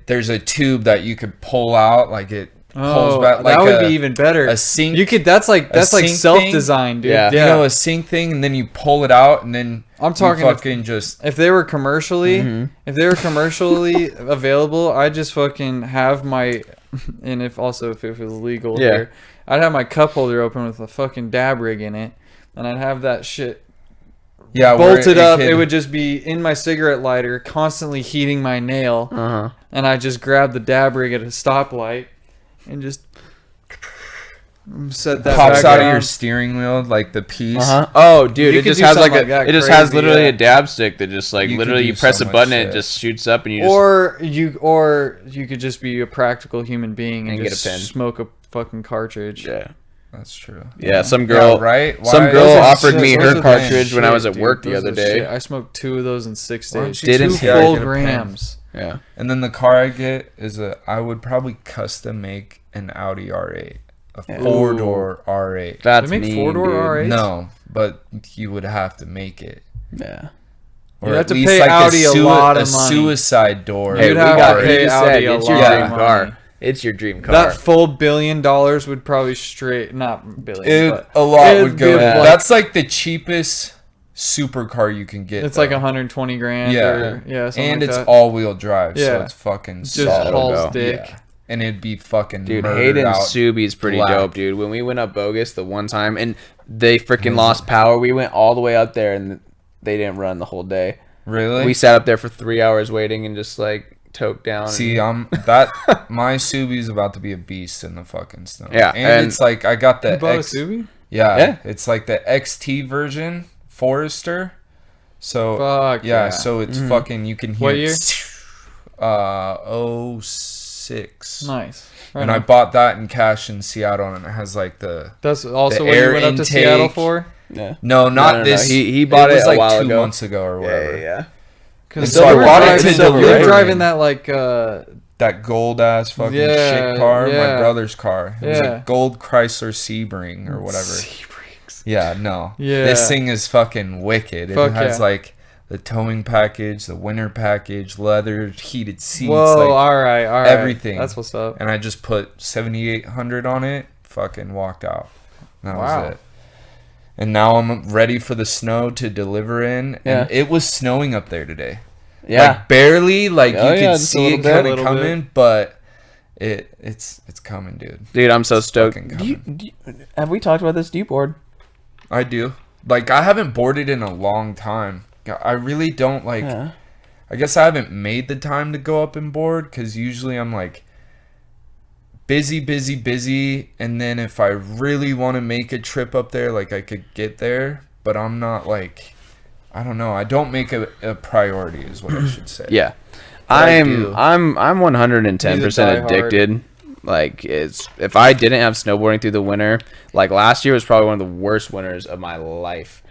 there's a tube that you could pull out, like it pulls back. Like that would be even better. a sink. You could. That's like sink thing? self-designed, dude. Yeah. You know, a sink thing, and then you pull it out, and then I'm talking you if- fucking just If they were commercially, available, I'd just fucking have my, and if it was legal Yeah. here, I'd have my cup holder open with a fucking dab rig in it, and I'd have that shit where bolted up. could- It would just be in my cigarette lighter, constantly heating my nail, Uh-huh. and I just grab the dab rig at a stoplight, and just set that pops back out of down. your steering wheel like the piece. Uh-huh. Oh, dude, You it could just do has like something like that it just has crazy, literally yeah. a dab stick that just like You could literally do you press so a much button and it shit. just shoots up and you just Or you could just be a practical human being and And get just a pen. smoke a fucking cartridge. yeah. That's true. Yeah, some girl right? some Why- girl Those are offered shit- me those her are the cartridge when I Shit, was at dude, work the those other are day. shit. I smoked 2 of those in 6 Why don't days. you Didn't just Two get a full pen? grams. Yeah. And then the car I get is I would probably custom make an Audi R8, a 4-door R8. That's They make mean, 4-door dude. R8s? No, but you would have to make it. Yeah. Or You'd have at to least pay like Audi a lot of money. suicide door. Hey, You'd we have got to it. pay You Audi said a it's your lot dream of car. money. It's your dream car. That full $1 billion would probably not billion, but A lot it'd would go. be There. like- That's like the cheapest supercar you can get. It's though. like 120 grand. Yeah, or, yeah, something and like it's that. all-wheel drive, so Yeah. it's fucking just solid. hauls go. dick. Yeah. And it'd be fucking Dude, murdered Hayden out. Subi's pretty black. dope, dude. When we went up Bogus the one time and they freaking lost power, we went all the way up there and they didn't run the whole day. Really? We sat up there for 3 hours waiting and just like toke down. See, and, my Subi's about to be a beast in the fucking snow. Yeah, and it's like I got the You bought a Subi? Yeah, it's like the XT version Forester. So Fuck yeah, yeah. so it's fucking you can hear What year? 06. Nice. Right And on. I bought that in cash in Seattle, and it has like the That's also the what air you went up to intake. Seattle for? yeah. no, not no. this. He bought it was a like while 2 ago. months ago or whatever. Yeah. Because So I bought it to you're deliver. driving that like That gold ass fucking Yeah, shit car, yeah. my brother's car. It was Yeah. a gold Chrysler Sebring or whatever. Yeah, no. Yeah. This thing is fucking wicked. It Fuck has yeah. like the towing package, the winter package, leather, heated seats, Whoa, like all right. everything. That's what's up. and I just put 7,800 on it, fucking walked out. That Wow. was it. And now I'm ready for the snow to deliver in. Yeah. And it was snowing up there today. Yeah. Like barely, like Oh, you yeah, could just a see little it bit. kind of Little coming, but it's coming, dude. Dude, I'm so stoked. fucking Do you, have we talked about this? Do you board? I do. Like I haven't boarded in a long time. I really don't like. Yeah. I guess I haven't made the time to go up and board because usually I'm like busy, and then if I really want to make a trip up there, like I could get there, but I'm not like, I don't know. I don't make a priority, is what I should say. Yeah. But I I'm do. I'm 110% He's a diehard. addicted. Like it's if I didn't have snowboarding through the winter, like last year was probably one of the worst winters of my life.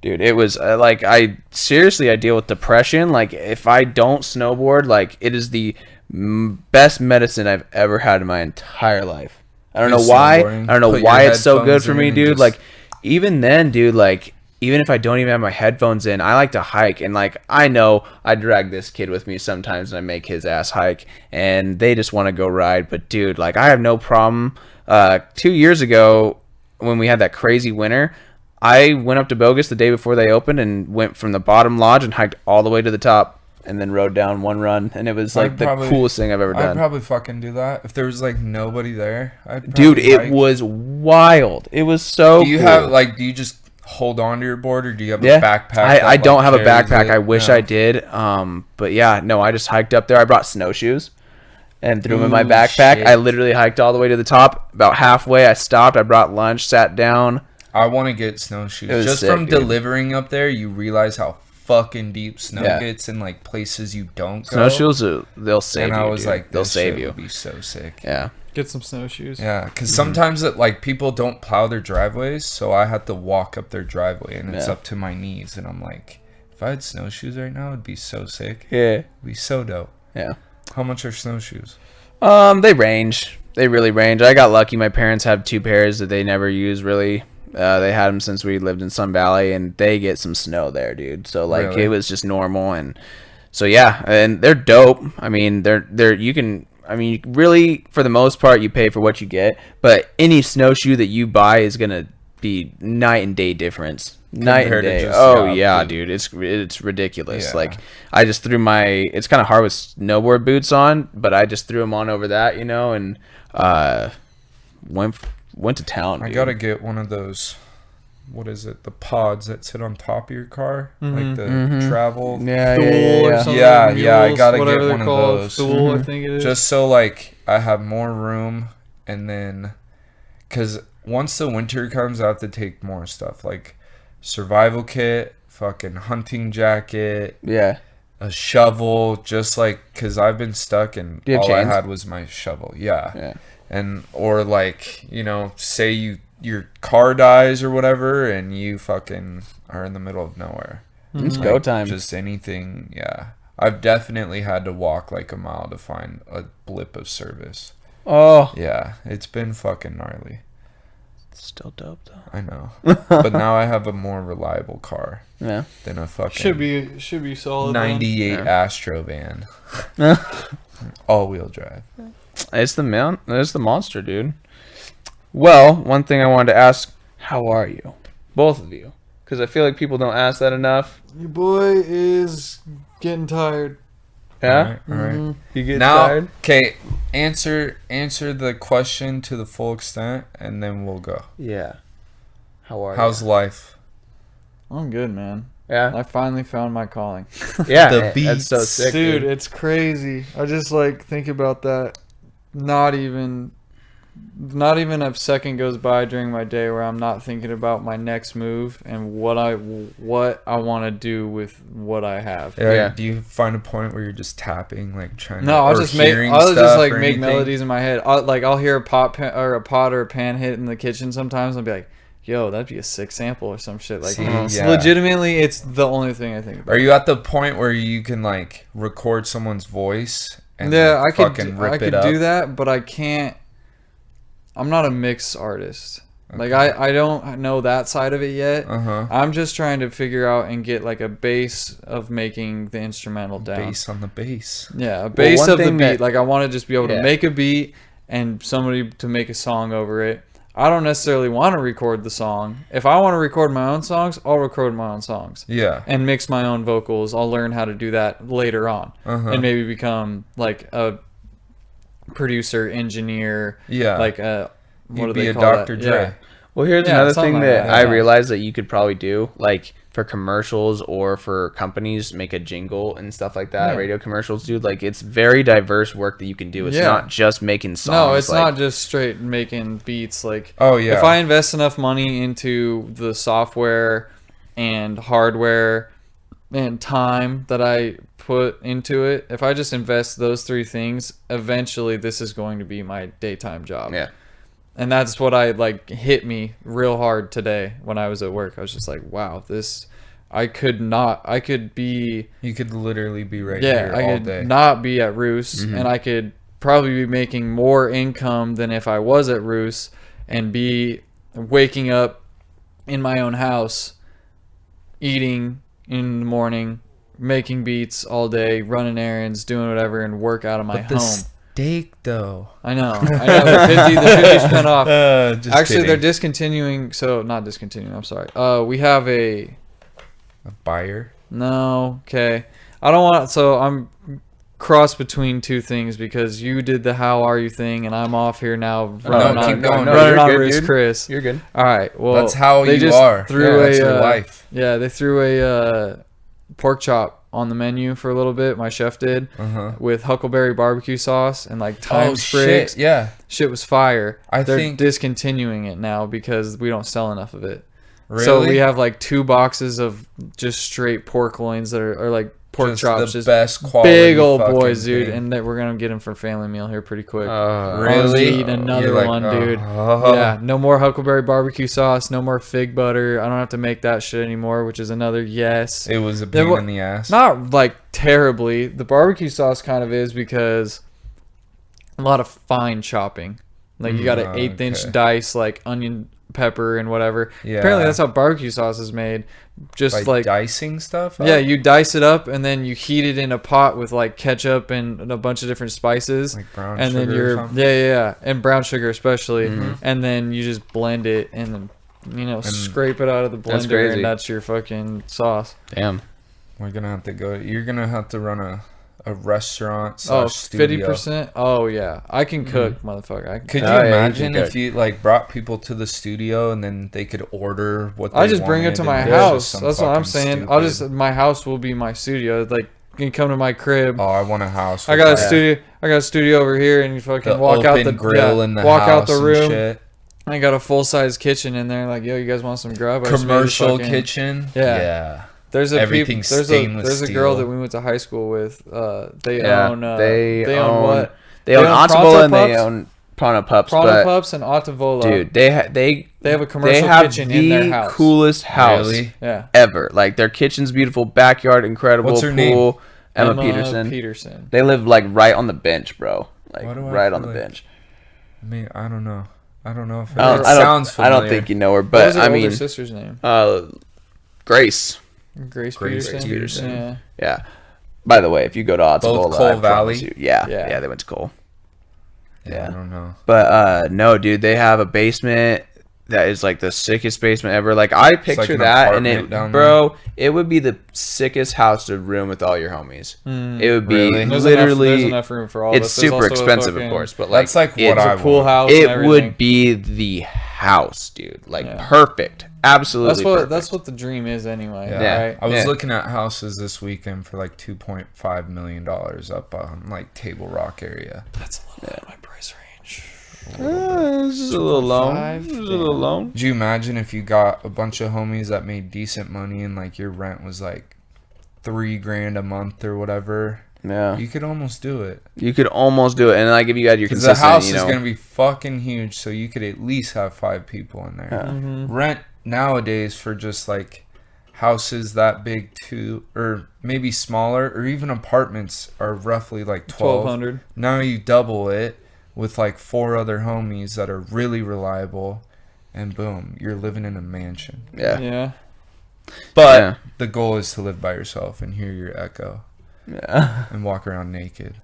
Dude, it was like I deal with depression. Like if I don't snowboard, like it is the best medicine I've ever had in my entire life. I don't know Just why. snowboarding. I don't know Put why your it's so good headphones for in me, and dude. just- Like even then, dude, like even if I don't even have my headphones in, I like to hike. And like I know I drag this kid with me sometimes and I make his ass hike and they just want to go ride. But dude, like I have no problem. 2 years ago when we had that crazy winter, I went up to Bogus the day before they opened and went from the bottom lodge and hiked all the way to the top and then rode down one run. And it was like the coolest thing I've ever I'd done. probably fucking do that if there was like nobody there. I'd Dude, probably it hike. was wild. It was so Do you cool. have like? Do you just hold on to your board, or do you have Yeah, a backpack? I that, don't like, have a carries backpack. it? I wish No. I did. But yeah, no, I just hiked up there. I brought snowshoes and threw them in my Ooh, backpack. shit. I literally hiked all the way to the top. About halfway, I stopped. I brought lunch, sat down. I want to get snowshoes. It was Just sick, from dude. delivering up there, you realize how fucking deep snow Yeah. gets in like places you don't go. Snowshoes, they'll save and you. I was dude. like, they'll this save shit you. would be so sick. Yeah. Get some snowshoes. Yeah, because sometimes it, like people don't plow their driveways, so I had to walk up their driveway, and it's Yeah. up to my knees, and I'm like, if I had snowshoes right now, it'd be so sick. Yeah. It'd be so dope. Yeah. How much are snowshoes? They range. They really range. I got lucky. My parents have 2 pairs that they never use really. They had them since we lived in Sun Valley, and they get some snow there, dude. So like Really? it was just normal, and so yeah, and they're dope. I mean, they're you can. I mean, you really for the most part you pay for what you get, but any snowshoe that you buy is gonna be night and day difference. Night and Compared to day. just, Oh yeah, yeah, the- dude, it's ridiculous. Yeah. Like I just threw my. It's kind of hard with snowboard boots on, but I just threw them on over that, you know, and went to town. I Dude. gotta get one of those. What is it? The pods that sit on top of your car, like the travel. Yeah, Thule yeah, or yeah. something. Yeah, I Mules, gotta get whatever they're one of called. those. Thule, I think it is. Just so like I have more room, and then because once the winter comes, I have to take more stuff like survival kit, fucking hunting jacket, Yeah. a shovel, just like because I've been stuck and Do you have all I chains? had was my shovel. Yeah. Yeah. And or like, you know, say your car dies or whatever and you fucking are in the middle of nowhere. It's Like, go time. Just anything, yeah. I've definitely had to walk like a mile to find a blip of service. Oh, Yeah, it's been fucking gnarly. still dope though. I know. But now I have a more reliable car Yeah. than a fucking should be solid. 98 Yeah. Astro van. All-wheel drive. It's the monster, dude. Well, one thing I wanted to ask: how are you, both of you? Because I feel like people don't ask that enough. Your boy is getting tired. Yeah. All right. You get Now, tired. okay, answer the question to the full extent, and then we'll go. Yeah. How are How's life? I'm good, man. Yeah. I finally found my calling. Yeah. The That's so beats. sick, Dude, it's crazy. I just like think about that. Not even a second goes by during my day where I'm not thinking about my next move and what I want to do with what I have. Yeah. Do you find a point where you're just tapping, like trying? No, I'll just make anything? melodies in my head. I'll hear a pot or a pan hit in the kitchen sometimes. I'll be like, "Yo, that'd be a sick sample or some shit." Like, See, it's yeah. legitimately, it's the only thing I think about. Are you at the point where you can like record someone's voice and Yeah, like, fucking rip I it could up? do that, but I can't. I'm not a mix artist. Like I don't know that side of it yet. I'm just trying to figure out and get like a base of making the instrumental down. Bass on the bass. Yeah, a base one of the thing beat. that- Like I want to just be able Yeah. to make a beat and somebody to make a song over it. I don't necessarily want to record the song. If I want to record my own songs, I'll record my own songs. Yeah. And mix my own vocals. I'll learn how to do that later on. And maybe become like a producer, engineer. Yeah. Like what do You'd they be a call Dr. that? Dre. Yeah. Well, here's Yeah, another something thing like that that, I yeah. realized that you could probably do, like for commercials or for companies, make a jingle and stuff like that. Yeah. Radio commercials, dude. Like it's very diverse work that you can do. It's Yeah. not just making songs. No, it's like, not just straight making beats. Like, Oh, yeah. if I invest enough money into the software and hardware and time that I put into it, if I just invest those three things, eventually this is going to be my daytime job. Yeah. And that's what hit me real hard today when I was at work. I was just like, wow, I could be, You could literally be right yeah, here I all could day. not be at Roos, and I could probably be making more income than if I was at Roos and be waking up in my own house, eating in the morning, making beats all day, running errands, doing whatever, and work out of my the home. steak, though. I know. The 50% off. Just Actually, kidding. they're discontinuing. So, not discontinuing. I'm sorry. We have a buyer. no. Okay. I don't want. So I'm cross between two things because you did the how are you thing, and I'm off here now running No, on, keep going. No, running you're on good, Bruce dude. Chris. You're good. All right. Well, That's how they you just are. Threw That's a, your life. Yeah, they threw a pork chop on the menu for a little bit. My chef did with huckleberry barbecue sauce and like thyme sprigs. Shit. Yeah. Shit was fire. I They're think- discontinuing it now because we don't sell enough of it. Really? So we have like 2 boxes of just straight pork loins that are like pork chops, the just best quality, big old fucking boys, dude, thing. and that we're gonna get them for family meal here pretty quick. Really? Eat another You're like, one, dude. oh. Yeah, no more huckleberry barbecue sauce, no more fig butter. I don't have to make that shit anymore, which is another yes. It was a pain wa- in the ass. Not like terribly. The barbecue sauce kind of is because a lot of fine chopping. Like you got an 1/8 okay. dice, like onion, pepper, and whatever. Yeah. Apparently that's how barbecue sauce is made. Just By like dicing stuff. yeah, up? you dice it up and then you heat it in a pot with like ketchup and a bunch of different spices. Like brown and then sugar or you're something? yeah, and brown sugar especially. And then you just blend it and then scrape it out of the That's blender crazy. and that's your fucking sauce. Damn. We're gonna have to go. You're gonna have to run a restaurant. Oh, studio. 50%? Oh yeah. I can cook, motherfucker. I can Could you Oh, yeah, you imagine can if you like brought people to the studio and then they could order what they I just bring it wanted to and my it was just house. some That's what I'm fucking saying. stupid- My house will be my studio. Like you can come to my crib. Oh, I want a house. I with, got a like, studio. I got a studio over here, and you fucking the walk out open the grill in the walk house out the and room. shit. I got a full size kitchen in there. Like, yo, you guys want some grub? I just made a Commercial fucking- kitchen. Yeah. There's a Everything's there's stainless a girl steel. that we went to high school with. They Yeah, own. they own what? They own own Ontavola and Pronto they Pups? own Prana Pups. Prana but Pups and Otavola. dude, they have a commercial have kitchen the in their house. coolest house Really? Yeah. ever. Like their kitchen's beautiful, backyard incredible, What's her pool. name? Emma Peterson. Peterson. They live like right on the bench, bro. Like Why do I right feel on the like- bench. I mean, I don't know. I don't know if it, I don't, it I don't- sounds I familiar. don't think you know her, What but was her I older mean, sister's name? Grace. Grace Grace Peterson. Peterson. Yeah. Yeah. By the way, if you go to Otavola, Cole I promise Valley? you- yeah, Yeah. yeah, they went to Cole. Yeah, I don't know. But no, dude, they have a basement. that is like the sickest basement ever. Like I picture an that, and apartment down bro, it would be the sickest house to room with all your homies. It would be Really? There's literally. enough room for all. It's of us. There's super also a expensive, of fucking- course, but like That's like it's what I a pool want. house. And It everything. would be the house, dude. Like Yeah. perfect, absolutely. That's what the dream is anyway. Yeah. Right. I was Yeah. looking at houses this weekend for like $2.5 million up on like Table Rock area. That's a little out of my price range. This is a little low. 2.5, This is a little low. Do you imagine if you got a bunch of homies that made decent money and like your rent was like $3,000 a month or whatever? Yeah, You could almost do it. you could almost do it, and like if you had your Because the consistent, house you know, is gonna be fucking huge, so you could at least have 5 people in there. Yeah. Rent nowadays for just like houses that big too, or maybe smaller, or even apartments are roughly like 1,200. Now you double it with like 4 other homies that are really reliable, and boom, you're living in a mansion. yeah, Yeah. But Yeah. the goal is to live by yourself and hear your echo yeah. and walk around naked.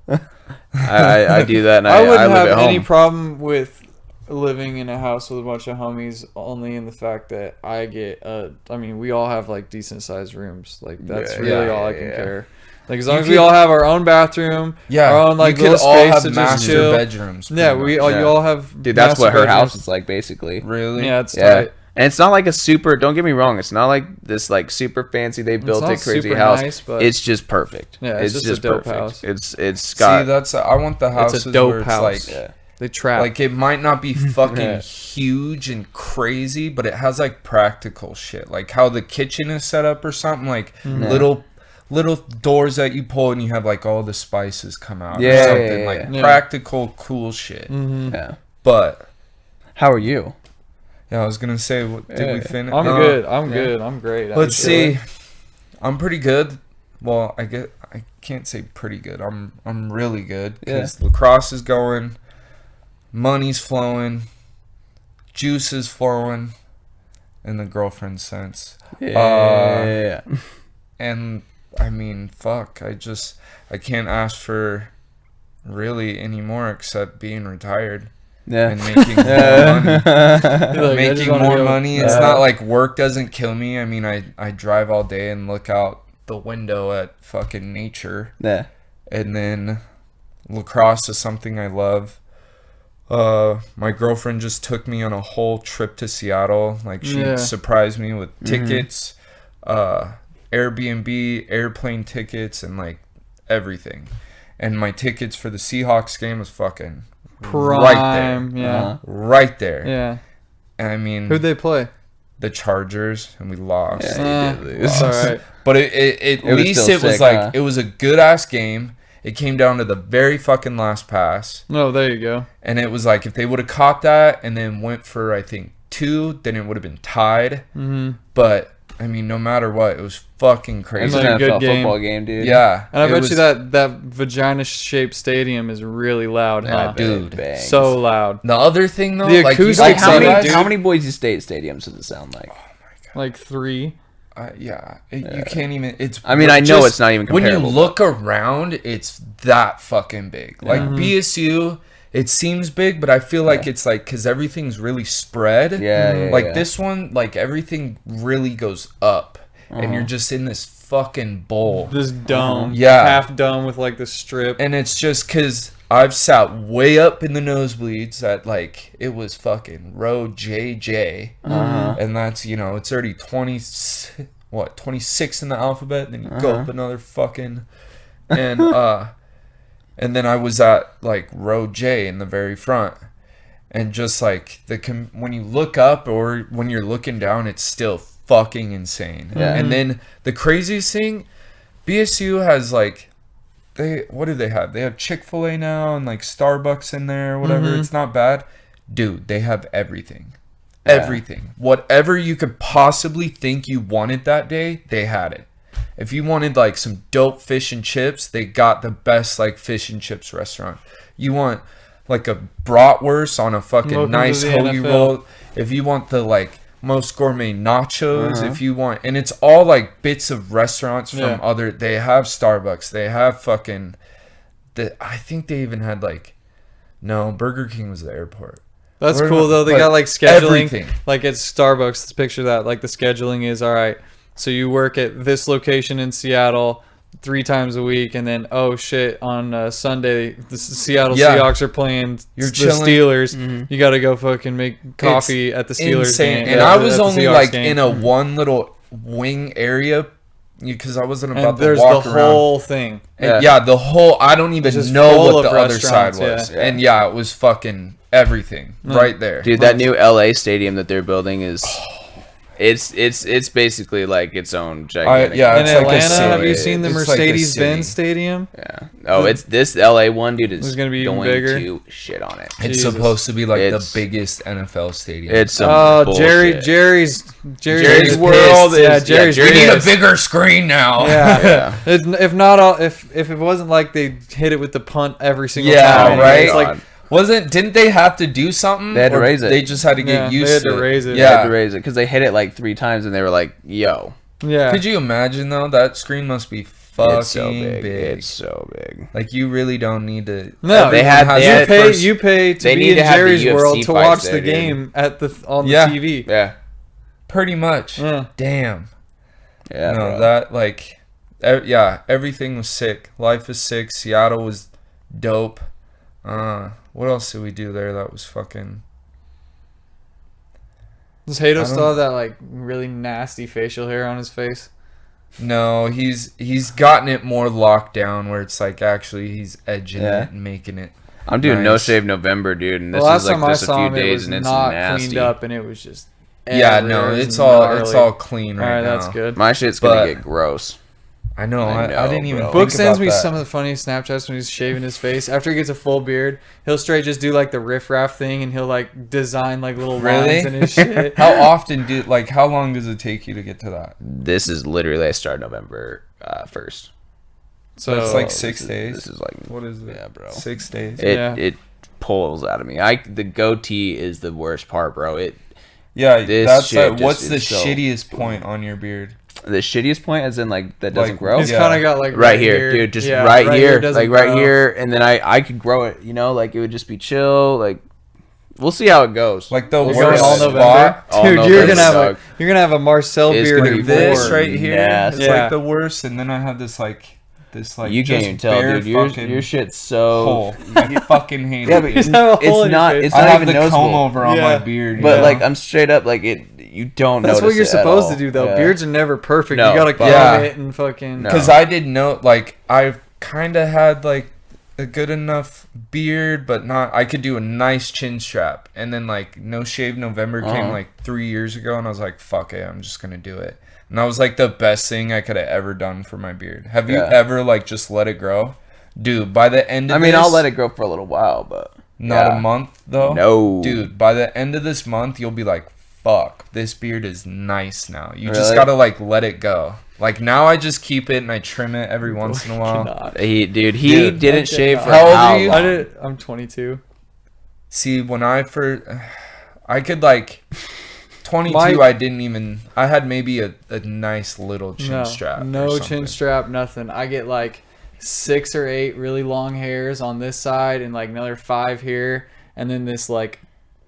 I do that, and I I wouldn't live have at any home. problem with living in a house with a bunch of homies, only in the fact that I get I mean, we all have like decent sized rooms. Like that's Yeah, really yeah, all I yeah, can yeah. care. Like as long You as we could- all have our own bathroom, Yeah, our own like you could little all space have to just master chill. bedrooms. Yeah, pretty we much. all Yeah. you all have. Dude, that's what master her house bedrooms. is like, basically. Really? Yeah, it's Yeah. tight. And it's not like a super, don't get me wrong, it's not like this like super fancy, they built not a crazy super house. nice, but- it's just perfect. Yeah, it's just a dope perfect. house. It's got See, that's I want the houses dope where it's house. like yeah. They trap. like it might not be fucking Yeah. huge and crazy, but it has like practical shit, like how the kitchen is set up or something, like little doors that you pull and you have like all the spices come out Yeah, or something, yeah, yeah, like yeah. practical cool shit. Yeah. But How are you? yeah, I was gonna say, what did we finish? I'm No. good. I'm good. I'm great. Let's actually. see. I'm pretty good. Well, I can't say pretty good. I'm really good because lacrosse is going, money's flowing, juice is flowing, in the girlfriend sense. Yeah. And I mean, fuck. I can't ask for really any more except being retired Yeah. and making more money. Like, I just Making wanna more go- money. It's not like work doesn't kill me. I mean, I drive all day and look out the window at fucking nature. Yeah. And then lacrosse is something I love. My girlfriend just took me on a whole trip to Seattle. Like she Yeah. surprised me with tickets, Airbnb, airplane tickets, and like everything. And my tickets for the Seahawks game was fucking Prime. right there. Yeah. Right there. Yeah. And I mean, Who'd they play? the Chargers, and we lost. Yeah. You did lose. It's all right. But at was least still it was sick, like huh? it was a good ass game. It came down to the very fucking last pass, No, there you go. and it was like if they would have caught that and then went for I think 2, then it would have been tied. Mm-hmm. But I mean, no matter what, it was fucking It's crazy. like an a good NFL game. football game, dude. Yeah, And I it bet was- you that vagina-shaped stadium is really loud, huh? dude. Bangs. So loud. The other thing though, The like you acoustics Like don't how on many that, realize- dude. how many Boise State stadiums does it sound like? Like 3. You can't even. It's. I mean, I know it's not even when you comparable, look around, it's that fucking big. Like Mm-hmm. BSU, it seems big, but I feel like it's like because everything's really spread. Yeah. Like this one, like everything really goes up, and you're just in this fucking bowl. This dome. Yeah. Half dome with like the strip. And it's just because I've sat way up in the nosebleeds at like it was fucking row JJ, and that's it's already 26 in the alphabet. Then you go up another fucking, and then I was at like row J in the very front, and just like when you look up or when you're looking down, it's still fucking insane. Yeah. And then the craziest thing, BSU has like. What do they have? They have Chick-fil-A now and like Starbucks in there or whatever. It's not bad. Dude, they have everything. Yeah. Everything. Whatever you could possibly think you wanted that day, they had it. If you wanted like some dope fish and chips, they got the best like fish and chips restaurant. You want like a bratwurst on a fucking Welcome nice to the hoagie NFL. roll. If you want the like most gourmet nachos, if you want, and it's all like bits of restaurants from Yeah. other. They have Starbucks. They have fucking. I think they even had like, no, Burger King was the airport. That's We're cool not- though. They but got like scheduling, everything. like at Starbucks. Let's picture that. Like the scheduling is all right. So you work at this location in Seattle 3 times a week, and then oh shit, on Sunday the Seattle Yeah. Seahawks are playing You're the chilling. Steelers. You got to go fucking make coffee at the Steelers Insane. game. And I was at the only Seahawks like game. in a one little wing area because I wasn't about and to there's walk the around. whole thing. And yeah, the whole. I don't even just know full what of the other side restaurants, was. yeah. And yeah, it was fucking everything right there. Dude, that new LA stadium that they're building is it's basically like its own gigantic. yeah, In it's like a Atlanta, city. have you seen the It's like a Mercedes-Benz city. Stadium? Yeah. Oh, it's this LA one, dude, is It's gonna be even going bigger. to shit on it. It's Jesus. supposed to be like It's- the biggest NFL stadium. It's some Oh, bullshit. Jerry's Jerry's world. pissed. Yeah, Yeah, Jerry's. Jerry we need a pissed. bigger screen now. Yeah. Yeah. If not, if it wasn't like they hit it with the punt every single Yeah, time, right? It's like Didn't they have to do something? They had to Or raise it. They just had to Yeah, get they used had to to raise it. They had Yeah. to raise it because they hit it like 3 times and they were like, "Yo, yeah. Could you imagine though? That screen must be fucking it's so big. big. It's so big." Like you really don't need to. No, They had- has they you had their pay first- you pay to they be need in to have the Jerry's UFC world to fights watch there, the dude. game on the Yeah. TV. Yeah. pretty much. Yeah. Damn. Yeah. No, bro. that like, yeah, everything was sick. Life is sick. Seattle was dope. What else did we do there that was fucking? Does Hato I still don't- have that like really nasty facial hair on his face? No, he's gotten it more locked down where it's like actually he's edging Yeah. it and making it. I'm doing No Nice. Shave November, dude, and The this last is like time I just a saw few him, it days was and it's not nasty. cleaned up, and it was just Yeah, everywhere. no, It was it's all gnarly. clean All right right, now. that's good. My shit's gonna But- get gross. I know. I I know, didn't even. bro. Think Book sends about me that. some of the funniest Snapchats when he's shaving his face. After he gets a full beard, he'll straight just do like the riff-raff thing, and he'll like design like little Really? lines in his shit. How often how long does it take you to get to that? This is literally I start November 1st. So it's like This 6 is- days. This is like What is it? Yeah, bro. 6 days. Yeah. It pulls out of me. The goatee is the worst part, bro. Yeah, This that's shit like, what's just the is so- shittiest point on your beard? The shittiest point, as in like that doesn't Like, grow. He's Yeah. kind of got like Right here, dude. Just yeah, right here, doesn't like right grow. here, and then I could grow it. You know, like it would just be chill. Like we'll see how it goes. Like the We're worst going all spot. November. All Dude, November, you're gonna have a Marcel It's beard gonna in be This Lord, right here, nasty. it's Yeah. like the worst, and then I have this like you can't just even tell, bare dude. Your fucking shit's so. hole. I fucking hate Yeah, it. but He's dude. have a hole it's in not. his It's face. I not have even the noticeable. comb over on Yeah. my beard, But you like know? I'm straight up like it. You don't. That's what notice you're it at supposed all. to do, though. Yeah. Beards are never perfect. No, You gotta comb yeah. it and fucking. No. Because I didn't know, like, I've kind of had, like, a good enough beard, but not, I could do a nice chin strap. And then, like, No Shave November came, like, 3 years ago, and I was like, fuck it, I'm just gonna do it. And that was, like, the best thing I could have ever done for my beard. Have you Yeah. ever, like, just let it grow? Dude, by the end of I mean, this, I'll let it grow for a little while, but not yeah. a month, though? No, Dude, by the end of this month, you'll be like, fuck, this beard is nice now. You just Really? gotta, like, let it go. Like, now I just keep it and I trim it every once in a while. Cannot. He Dude, didn't I shave cannot. for How old how are you? long? I'm 22. See, when I first, I could, like, 22, My- I didn't even, I had maybe a nice little chin strap. or No chin something. strap, nothing. I get like 6 or 8 really long hairs on this side and like another 5 here, and then this like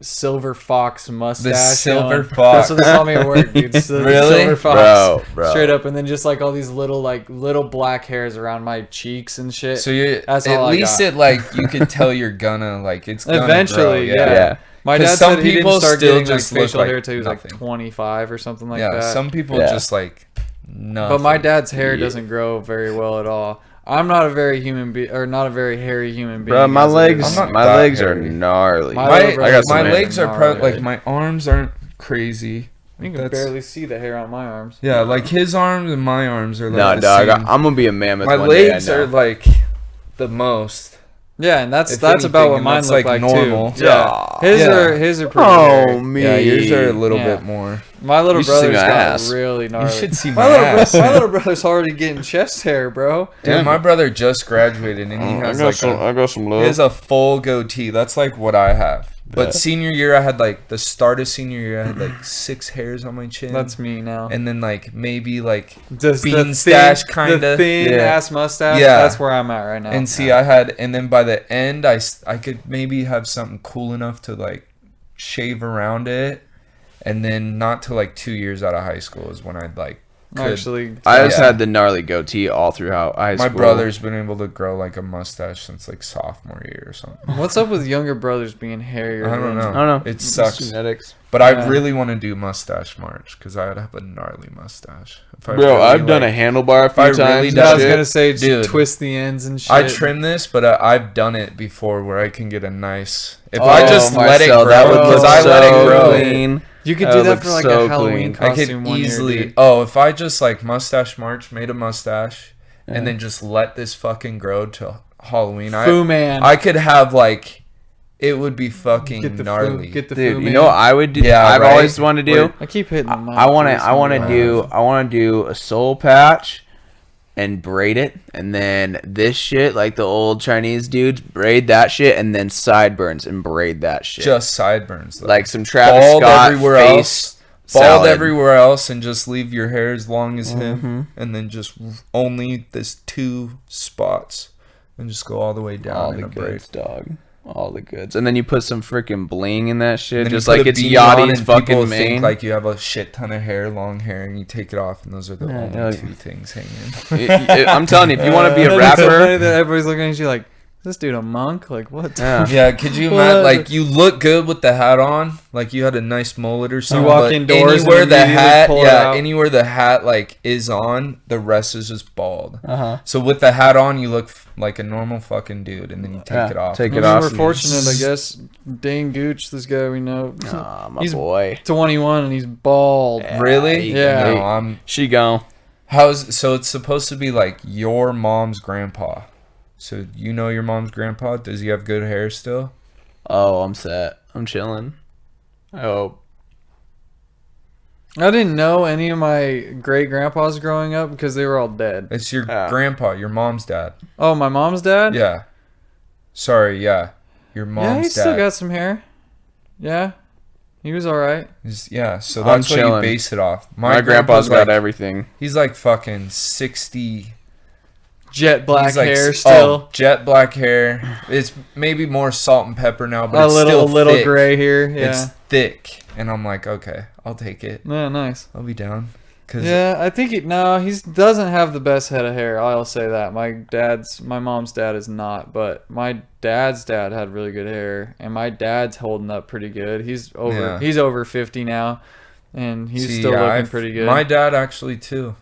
silver fox mustache. silver going. fox. That's what they saw me at work, dude. Really? Silver fox. Bro. Straight up, and then just like all these little black hairs around my cheeks and shit. So you, That's at all I least got. it, like, you can tell you're gonna, like, it's gonna Eventually, grow, yeah. Yeah. My 'Cause dad some said he people didn't start still getting like just look facial like hair till he was nothing. like 25 or something like Yeah, that. some people Yeah. just, like, nothing. But my dad's hair Yeah. doesn't grow very well at all. I'm not a very not a very hairy human being. Bro, my as it legs, is. I'm not my that legs are hairy. gnarly. My My, little brother- I got some my hair. legs are gnarly. like, my arms aren't crazy. You can That's- barely see the hair on my arms. Yeah, like his arms and my arms are like No, the dog. same. I'm gonna be a mammoth. My one day, legs I know. are like the most. Yeah, and that's If about anything, what and mine that's, look like, like normal. too. Yeah, his Yeah. are pretty. Oh hairy. me. Yeah, yours are a little Yeah. bit more. My little You should see brother's my got ass. really gnarly. You should see my my little ass. my little brother's already getting chest hair, bro. Dude, Yeah. my brother just graduated and he I has got like some. I got some he love. has a full goatee. That's like what I have. But Yeah. senior year, I had like the start of senior year, I had like 6 hairs on my chin. That's me now. and then like maybe like Just bean stash kinda. the thin Yeah. ass mustache. Yeah. That's where I'm at right now. and see I had and then by the end I could maybe have something cool enough to like shave around it, and then not till like 2 years out of high school is when I'd like. Actually, I just had the gnarly goatee all throughout high school. My brother's been able to grow like a mustache since like sophomore year or something. what's up with younger brothers being hairier? I don't know. I don't know. It sucks. Genetics. But Yeah. I really want to do mustache march because I would have a gnarly mustache. If I Bro, really, I've done a handlebar a few I times. really and done I was shit. gonna say, just Dude. twist the ends and shit. I trim this, but I've done it before where I can get a nice. If Oh, I just let it Marcel, grow, that would because look I let it so grow. clean. You could That do would that look for like so a Halloween clean. I costume could one easily. year, dude. Oh, if I just like mustache march, made a mustache, Yeah. and then just let this fucking grow to Halloween. Fu Man. I could have like, it would be fucking Get the gnarly. Fu, get the Dude, Fu you Man. know what I would do? Yeah, I've right? always wanted to do. I keep hitting them. I want to do a soul patch and braid it, and then this shit like the old Chinese dudes braid that shit, and then sideburns and braid that shit. Just sideburns, though. like some Travis Bald Scott everywhere face else. Bald salad. everywhere else, and just leave your hair as long as him, Mhm. and then just only this 2 spots, and just go all the way down All in the a braid. goods, dog. All the goods, and then you put some freaking bling in that shit, And then just you put like a it's beanie on Yachty's and people fucking think mane. like you have a shit ton of hair, long hair, and you take it off, and those are the Yeah, only yeah. 2 things hanging. I'm telling you, if you want to be a It's so funny rapper, that everybody's looking at you like, is this dude a monk? Like, what? yeah. Yeah, could you What? imagine? Like, you look good with the hat on, like you had a nice mullet or something. walk but indoors anywhere and the immediately hat, pull it yeah, out. anywhere the hat like is on, the rest is just bald. Uh-huh. So with the hat on, you look like a normal fucking dude, and then you take Yeah, it off. take I it mean, off. we're fortunate, I guess. Dane Gooch, this guy we know, Aw, my He's- boy. 21 and he's bald. Really? Yeah. No, I'm. She gone. So it's supposed to be like your mom's grandpa. So you know your mom's grandpa? Does he have good hair still? Oh, I'm set. I'm chilling. I hope. I didn't know any of my great grandpas growing up because they were all dead. It's your Yeah. grandpa, your mom's dad. Oh, my mom's dad? Yeah. Sorry, yeah. Your Yeah, mom's he dad. still got some hair. Yeah. He was alright. Yeah, so I'm that's what you chilling. base it off. My grandpa's got like, everything. he's like fucking 60. Jet black He's like, hair still. jet black hair. It's maybe more salt and pepper now, but A it's little still thick. gray here. Yeah. It's thick. And I'm like, okay, I'll take it. Yeah, nice. I'll be down. Cause Yeah, I think he doesn't have the best head of hair. I'll say that. My mom's dad is not, but my dad's dad had really good hair, and my dad's holding up pretty good. He's over 50 now, and he's still looking pretty good. My dad actually too.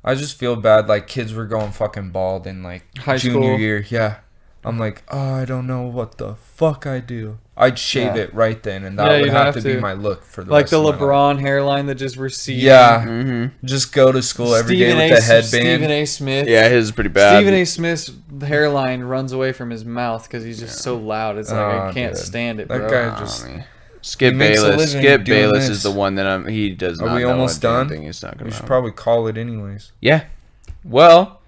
I just feel bad, like kids were going fucking bald in like High junior school. year. Yeah, I'm like, oh, I don't know what the fuck I do. I'd shave Yeah. it right then, and Yeah, that would you'd have have to be to. my look for the Like rest the of my life. LeBron hairline that just recedes. Yeah, Mm-hmm. just go to school every day Stephen with a headband. Stephen A. Smith. Yeah, his is pretty bad. Stephen A. Smith's hairline runs away from his mouth because he's just so loud. It's like I Oh, can't dude. stand it, That bro. guy just. Skip He makes a Bayless. living Skip doing Bayless this. is the one that he does Are not we know almost a damn done? thing he's talking We should about. probably call it anyways. Yeah. Well,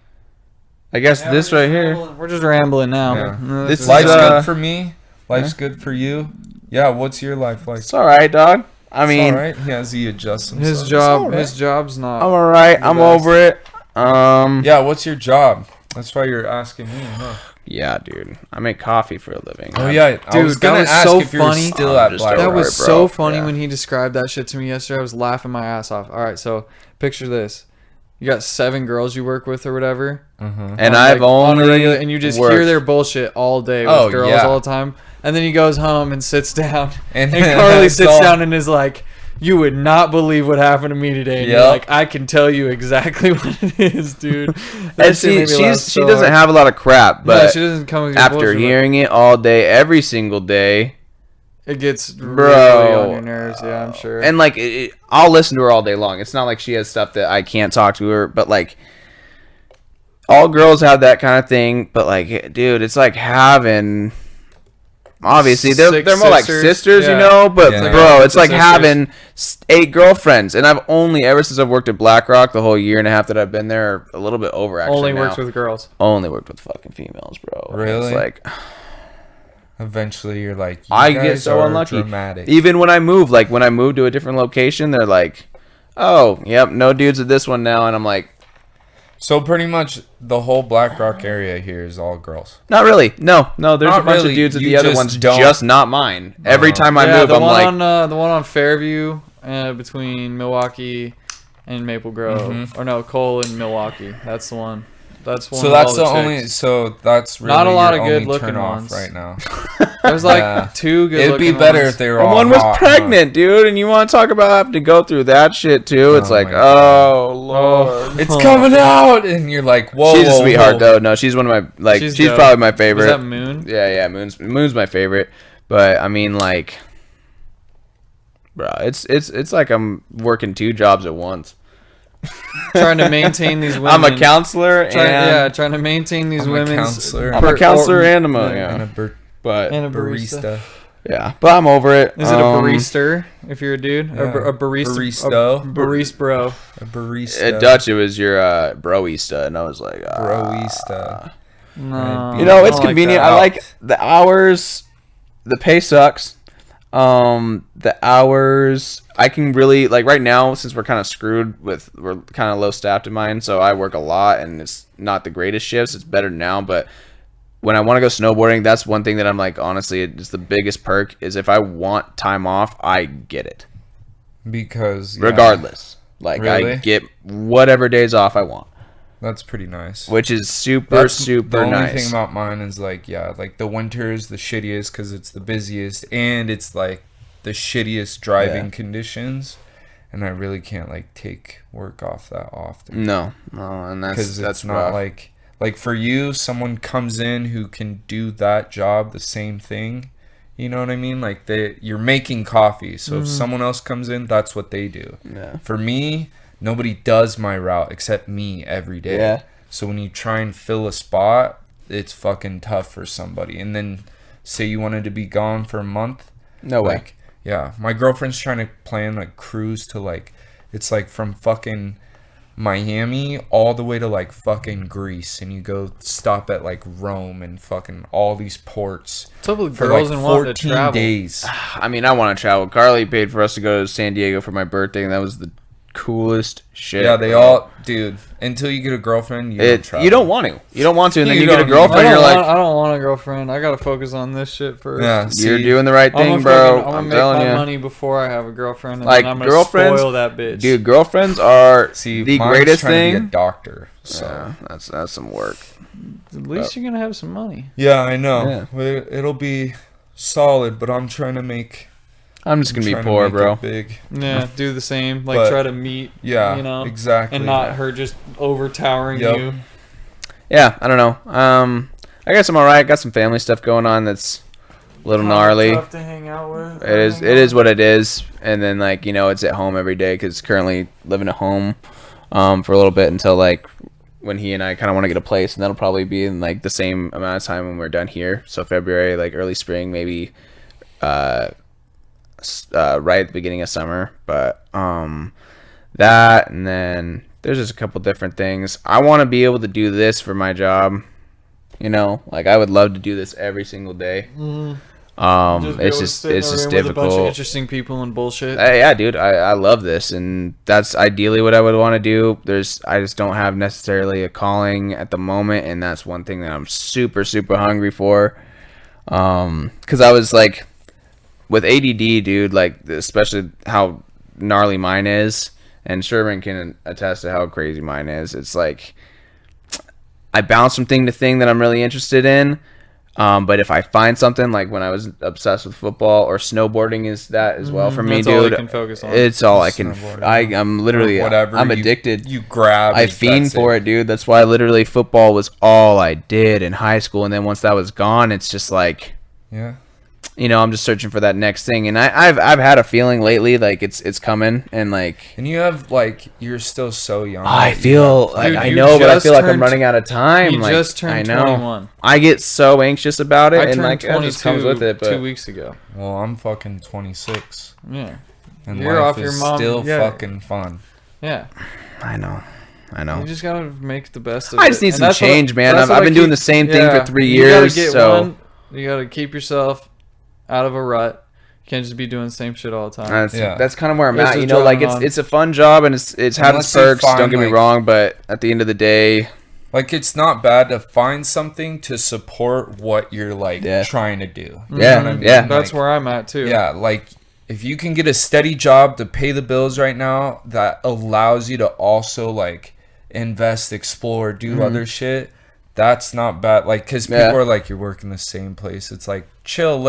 I guess Yeah, this we're right just here. rambling. We're just rambling now. Yeah. This is, Life's good for me. Life's huh? good for you. Yeah, what's your life like? It's all right, dog. I mean, all right. Yeah, as he adjusts himself. His It's job. all right. His job's not. I'm all right. The I'm best. over it. Yeah, what's your job? That's why you're asking me, huh? Yeah, dude. I make coffee for a living. Oh yeah, I Dude, was that gonna was ask so if you were funny. still I'm at just Black. That Alright, was bro. so funny Yeah. when he described that shit to me yesterday. I was laughing my ass off. All right, so picture this: you got 7 girls you work with or whatever, And on, I've like, on a only regular, and you just hear worked- their bullshit all day with Oh, girls yeah. all the time. And then he goes home and sits down, And and Carly it's sits all- down and is like, "You would not believe what happened to me today." And you're Yep. like, "I can tell you exactly what it is, dude." That And shit made me laugh she so doesn't hard. have a lot of crap, No, but she doesn't come with your after bullshit, but hearing it all day, every single day, it gets Bro. really on your nerves. Yeah, I'm sure. and like I'll listen to her all day long. It's not like she has stuff that I can't talk to her, but like all girls have that kind of thing. But like, dude, it's like having. Obviously, they're 6 more like sisters, sisters, you yeah. know. But Yeah. bro, it's like Sisters. having 8 girlfriends, and I've only ever since I've worked at BlackRock, the whole year and a half that I've been there, or a little bit over actually. Only now, works with girls. only worked with fucking females, bro. Really? It's like Eventually, you're like, you I get guys so are unlucky. Dramatic. Even when I move, like when I move to a different location, they're like, "Oh, yep, no dudes at this one now," and I'm like, So pretty much the whole Black Rock area here is all girls. Not really. No. There's Not a bunch really. of dudes at You the other just ones, don't- just not mine. Every time I Yeah, move, the I'm one like, on the one on Fairview, between Milwaukee and Maple Grove, Mhm. or no, Cole and Milwaukee. That's the one. That's one. So with that's all the chicks. only. So that's really Not a lot your of only good-looking turn off ones. right now. There's like Yeah. two good. It'd be looking better ones. if they were and all one was hot, pregnant, dude, and you want to talk about having to go through that shit too? It's Oh like, my God. oh lord. It's coming out, and you're like, whoa. She's a whoa, sweetheart whoa. though. No, she's one of my like. She's She's dope. probably my Was favorite. that Moon? Yeah, Moon's my favorite. But I mean, like, bro, it's like I'm working 2 jobs at once. Trying to maintain these women. I'm a counselor and trying to maintain these I'm a women's. counselor. I'm a counselor and I'm a And yeah. But and a barista. yeah, but I'm over it. Is it a barista if you're a dude? Yeah. A barista? Baristo. A barista bro. A barista. At Dutch, it was your broista, and I was like, Broista. No. You know, I it's don't like convenient. that. I like the hours. The pay sucks. The hours I can really like right now since we're kind of screwed with we're kind of low staffed in mine, so I work a lot and it's not the greatest shifts. It's better now, but when I want to go snowboarding, that's one thing that I'm like honestly, it's the biggest perk is if I want time off, I get it Because regardless. Like Really? I get whatever days off I want, that's pretty nice. which is super The only nice. thing about mine is like like the winter is the shittiest because it's the busiest and it's like the shittiest driving Yeah. conditions, and I really can't like take work off that often No, and because that's it's not rough. like for you, someone comes in who can do that job, the same thing. You know what I mean? Like you're making coffee, so if someone else comes in, that's what they do. Yeah. For me, nobody does my route except me every day. Yeah. So when you try and fill a spot, it's fucking tough for somebody. And then say you wanted to be gone for a month. No way. Like, yeah, my girlfriend's trying to plan a cruise to like, it's like from fucking Miami all the way to like fucking Greece, and you go stop at like Rome and fucking all these ports What's up with for girls like and wanting to 14 travel? days. I mean, I want to travel. Carly paid for us to go to San Diego for my birthday, and that was the coolest shit. Yeah, they bro. all, dude. Until you get a girlfriend, you don't travel. You don't want to. You don't want to, and then You you get a don't- girlfriend. You're like, I don't want a girlfriend. I gotta focus on this shit first. Yeah, you're see, doing the right I'm thing, gonna bro. I'm gonna I'm make telling my you, money before I have a girlfriend, and Like, then I'm gonna girlfriends- spoil that bitch. dude. Girlfriends are See, the mine's greatest trying to be thing. a doctor. So Yeah, that's some work. At least you're gonna have some money. yeah, I know. Yeah. Well, it'll be solid, but I'm trying to make. I'm just gonna be trying to poor, make bro. it big. Yeah, do the same. Like But- try to meet. Yeah, you know, exactly. and not her just overtowering Yep. you. Yeah, I don't know. I guess I'm alright. Got some family stuff going on that's a little gnarly. Tough to hang out with. It is what it is, and then like it's at home every day because currently living at home for a little bit until like when he and I kind of want to get a place, and that'll probably be in like the same amount of time when we're done here. So February, like early spring, maybe right at the beginning of summer. But that, and then there's just a couple different things. I want to be able to do this for my job. Like I would love to do this every single day. It's just With a bunch of difficult. interesting people and bullshit. Yeah, dude, I love this, and that's ideally what I would want to do. I just don't have necessarily a calling at the moment, and that's one thing that I'm super, super hungry for. Because I was like, with ADD, dude, like especially how gnarly mine is, and Sherman can attest to how crazy mine is. It's like I bounce from thing to thing that I'm really interested in. But if I find something like when I was obsessed with football or snowboarding is that as well for me, That's all you dude. can focus on. It's all I can. Snowboarding. I'm literally Or whatever I'm you- addicted. You grab. I fiend for it, dude. That's why literally football was all I did in high school, and then once that was gone, it's just like Yeah. I'm just searching for that next thing, and I've had a feeling lately like it's coming, and like And you have you're still so young. I that you feel have- like Dude, I you know, but I just feel like I'm turned- running out of time. You like, just turned I know. 21. I get so anxious about it, I and turned like that 22 just comes with it. But 2 weeks ago. Well, I'm fucking 26, Yeah, and You're life off your is mom- still yeah. fucking fun. yeah. I know. You just gotta make the best of it. I just need And some that's what- change, man. that's I've what I been doing keep- the same thing yeah, for 3 you gotta years, get so one, you gotta keep yourself out of a rut. Can't just be doing the same shit all the time. That's kind of where I'm This at. is You know, like driving on. it's a fun job and it's had its Unless you perks. Don't find, get me like- wrong, but at the end of the day, Like, it's not bad to find something to support what you're, like, Yeah. trying to do. You Yeah, know what I mean? yeah. That's Like, where I'm at too. yeah, like, if you can get a steady job to pay the bills right now that allows you to also, like, invest, explore, do other shit, that's not bad. Like, because people Yeah. are like, you're working the same place. It's like, chill,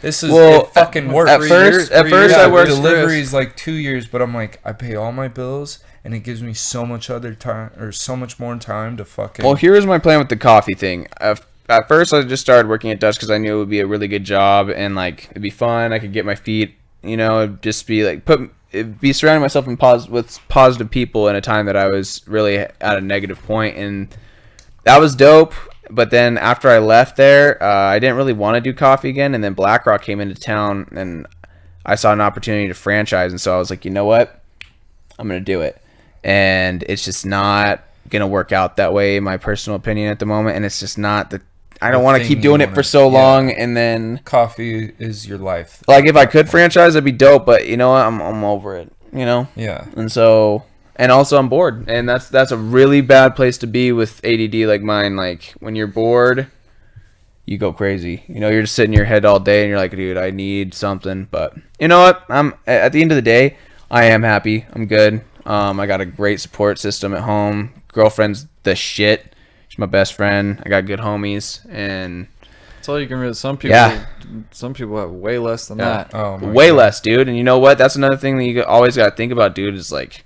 this is, Well, it fucking works. at first I worked deliveries like 2 years, but I'm like, I pay all my bills, and it gives me so much other time, or so much more time to fucking. Well, here was my plan with the coffee thing. At first, I just started working at Dutch because I knew it would be a really good job and like it'd be fun. I could get my feet, you know, it'd just be like be surrounding myself with positive people in a time that I was really at a negative point, and that was dope. But then after I left there, I didn't really want to do coffee again, and then BlackRock came into town, and I saw an opportunity to franchise, and so I was like, you know what, I'm gonna do it. And it's just not gonna work out that way, in my personal opinion, at the moment. And it's just not the. I don't want to thing keep you doing it wanna- for so yeah. long, and then Coffee is your life. like if I could franchise, that'd be dope. But you know what, I'm over it. You know. Yeah. And so, and also I'm bored, and that's a really bad place to be with ADD like mine. Like when you're bored, you go crazy. You know, you're just sitting in your head all day, and you're like, dude, I need something. But you know what? I'm at the end of the day, I am happy. I'm good. I got a great support system at home. Girlfriend's the shit. She's my best friend. I got good homies, and That's all you can really. Some people, Yeah. some people have way less than Yeah. that. Oh my way God. less, dude. And you know what? That's another thing that you always got to think about, dude. Is like,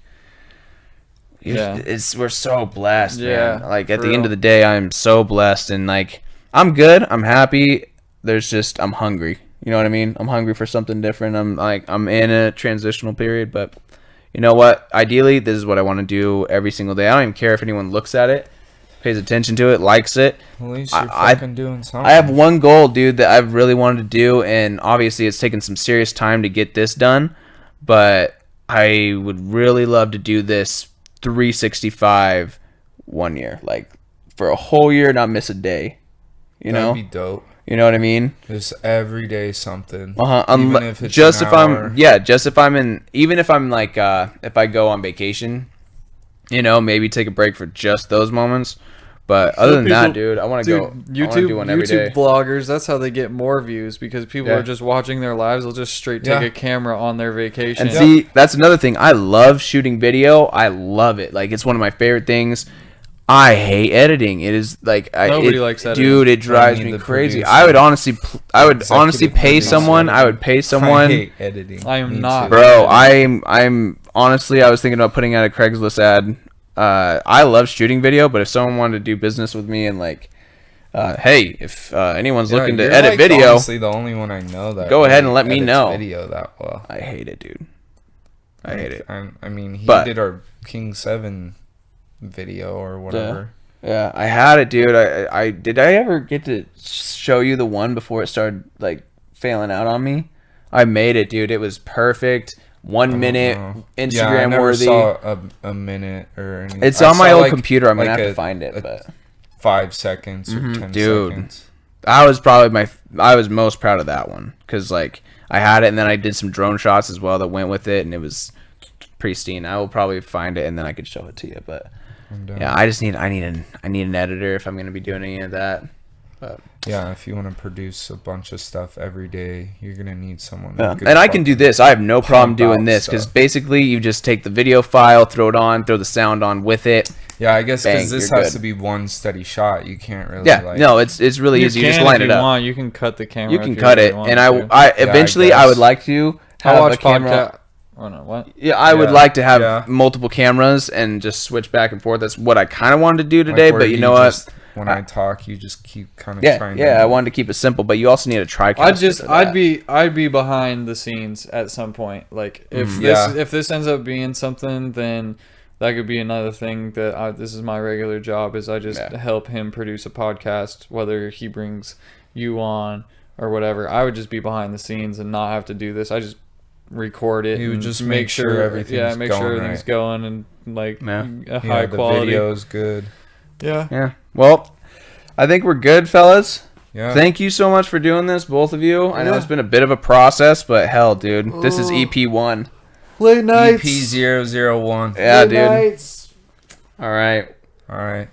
Yeah. we're so blessed, Yeah, man. Like at for the end real. of the day, I'm so blessed, and like I'm good. I'm happy. I'm hungry. You know what I mean? I'm hungry for something different. I'm in a transitional period, but you know what? Ideally, this is what I want to do every single day. I don't even care if anyone looks at it, pays attention to it, likes it. At least you're I- fucking doing something. I have one goal, dude, that I've really wanted to do, and obviously it's taken some serious time to get this done, but I would really love to do this 365 1 year, like for a whole year, not miss a day. You know? That'd be dope. You know what I mean? Just every day something. Even if it's just an if hour. even if I'm like if I go on vacation, you know, maybe take a break for just those moments. But other than that, dude, I want to go. Dude, I wanna do one every day. YouTube vloggers, that's how they get more views, because people Yeah. are just watching their lives. They'll just straight take Yeah. a camera on their vacation. And see, that's another thing. I love shooting video. I love it. Like it's one of my favorite things. I hate editing. It is like Nobody likes editing. Dude, it drives I need me the crazy. producer. I would honestly Executive pay producer. someone. I would pay I someone. hate editing. I am Me not. too. Bro, I'm honestly, I was thinking about putting out a Craigslist ad. I love shooting video, but if someone wanted to do business with me and like, hey, if anyone's Yeah, looking to you're, edit like, video, honestly the only one I know that go ahead and really let me edits know. Video that well. I hate it, dude. I hate it. I mean, he But- did our King 7 video or whatever. Yeah, I had it, dude. I did I ever get to show you the one before it started like failing out on me? I made it, dude. It was perfect. 1 minute Yeah, I Instagram never worthy. saw a minute or anything. It's I on my saw, old like- computer. I'm gonna like have to a- find it, a but 5 seconds or 10 dude. seconds. I was probably I was most proud of that one because like I had it and then I did some drone shots as well that went with it and it was pristine. I will probably find it and then I could show it to you. But I'm done. yeah, I need an editor if I'm gonna be doing any of that. But Yeah, if you want to produce a bunch of stuff every day, you're gonna need someone. yeah. who could And I can do fucking this. I have no problem pump doing out this because stuff. basically you just take the video file, throw it on, throw the sound on with it. Yeah, I guess Bang, because this you're has good. to be one steady shot. You can't really. Yeah, like, no, it's really easy. You just line it up. Want. You can cut the camera. You if can you cut really it, want and to. I eventually I would guess. like to I have a watch camera. podcast. Oh no, what? Yeah, I would Yeah, like to have yeah. multiple cameras and just switch back and forth. That's what I kind of wanted to do like, today, where but you know just- what? When I talk, you just keep kind of Yeah, trying. yeah, to, I wanted to keep it simple, but you also need a tripod. I'd be behind the scenes at some point. Like if Yeah. if this ends up being something, then that could be another thing that this is my regular job. Is I just help him produce a podcast, whether he brings you on or whatever. I would just be behind the scenes and not have to do this. I just record it. You would and just make sure everything's make going sure everything's right. going and like Yeah. a Yeah, high the quality. video is good. Yeah. Yeah. Well, I think we're good, fellas. Yeah. Thank you so much for doing this, both of you. I know it's been a bit of a process, but hell, dude, this is EP1. Late nights. EP001. Yeah, Late dude. nights. All right. All right.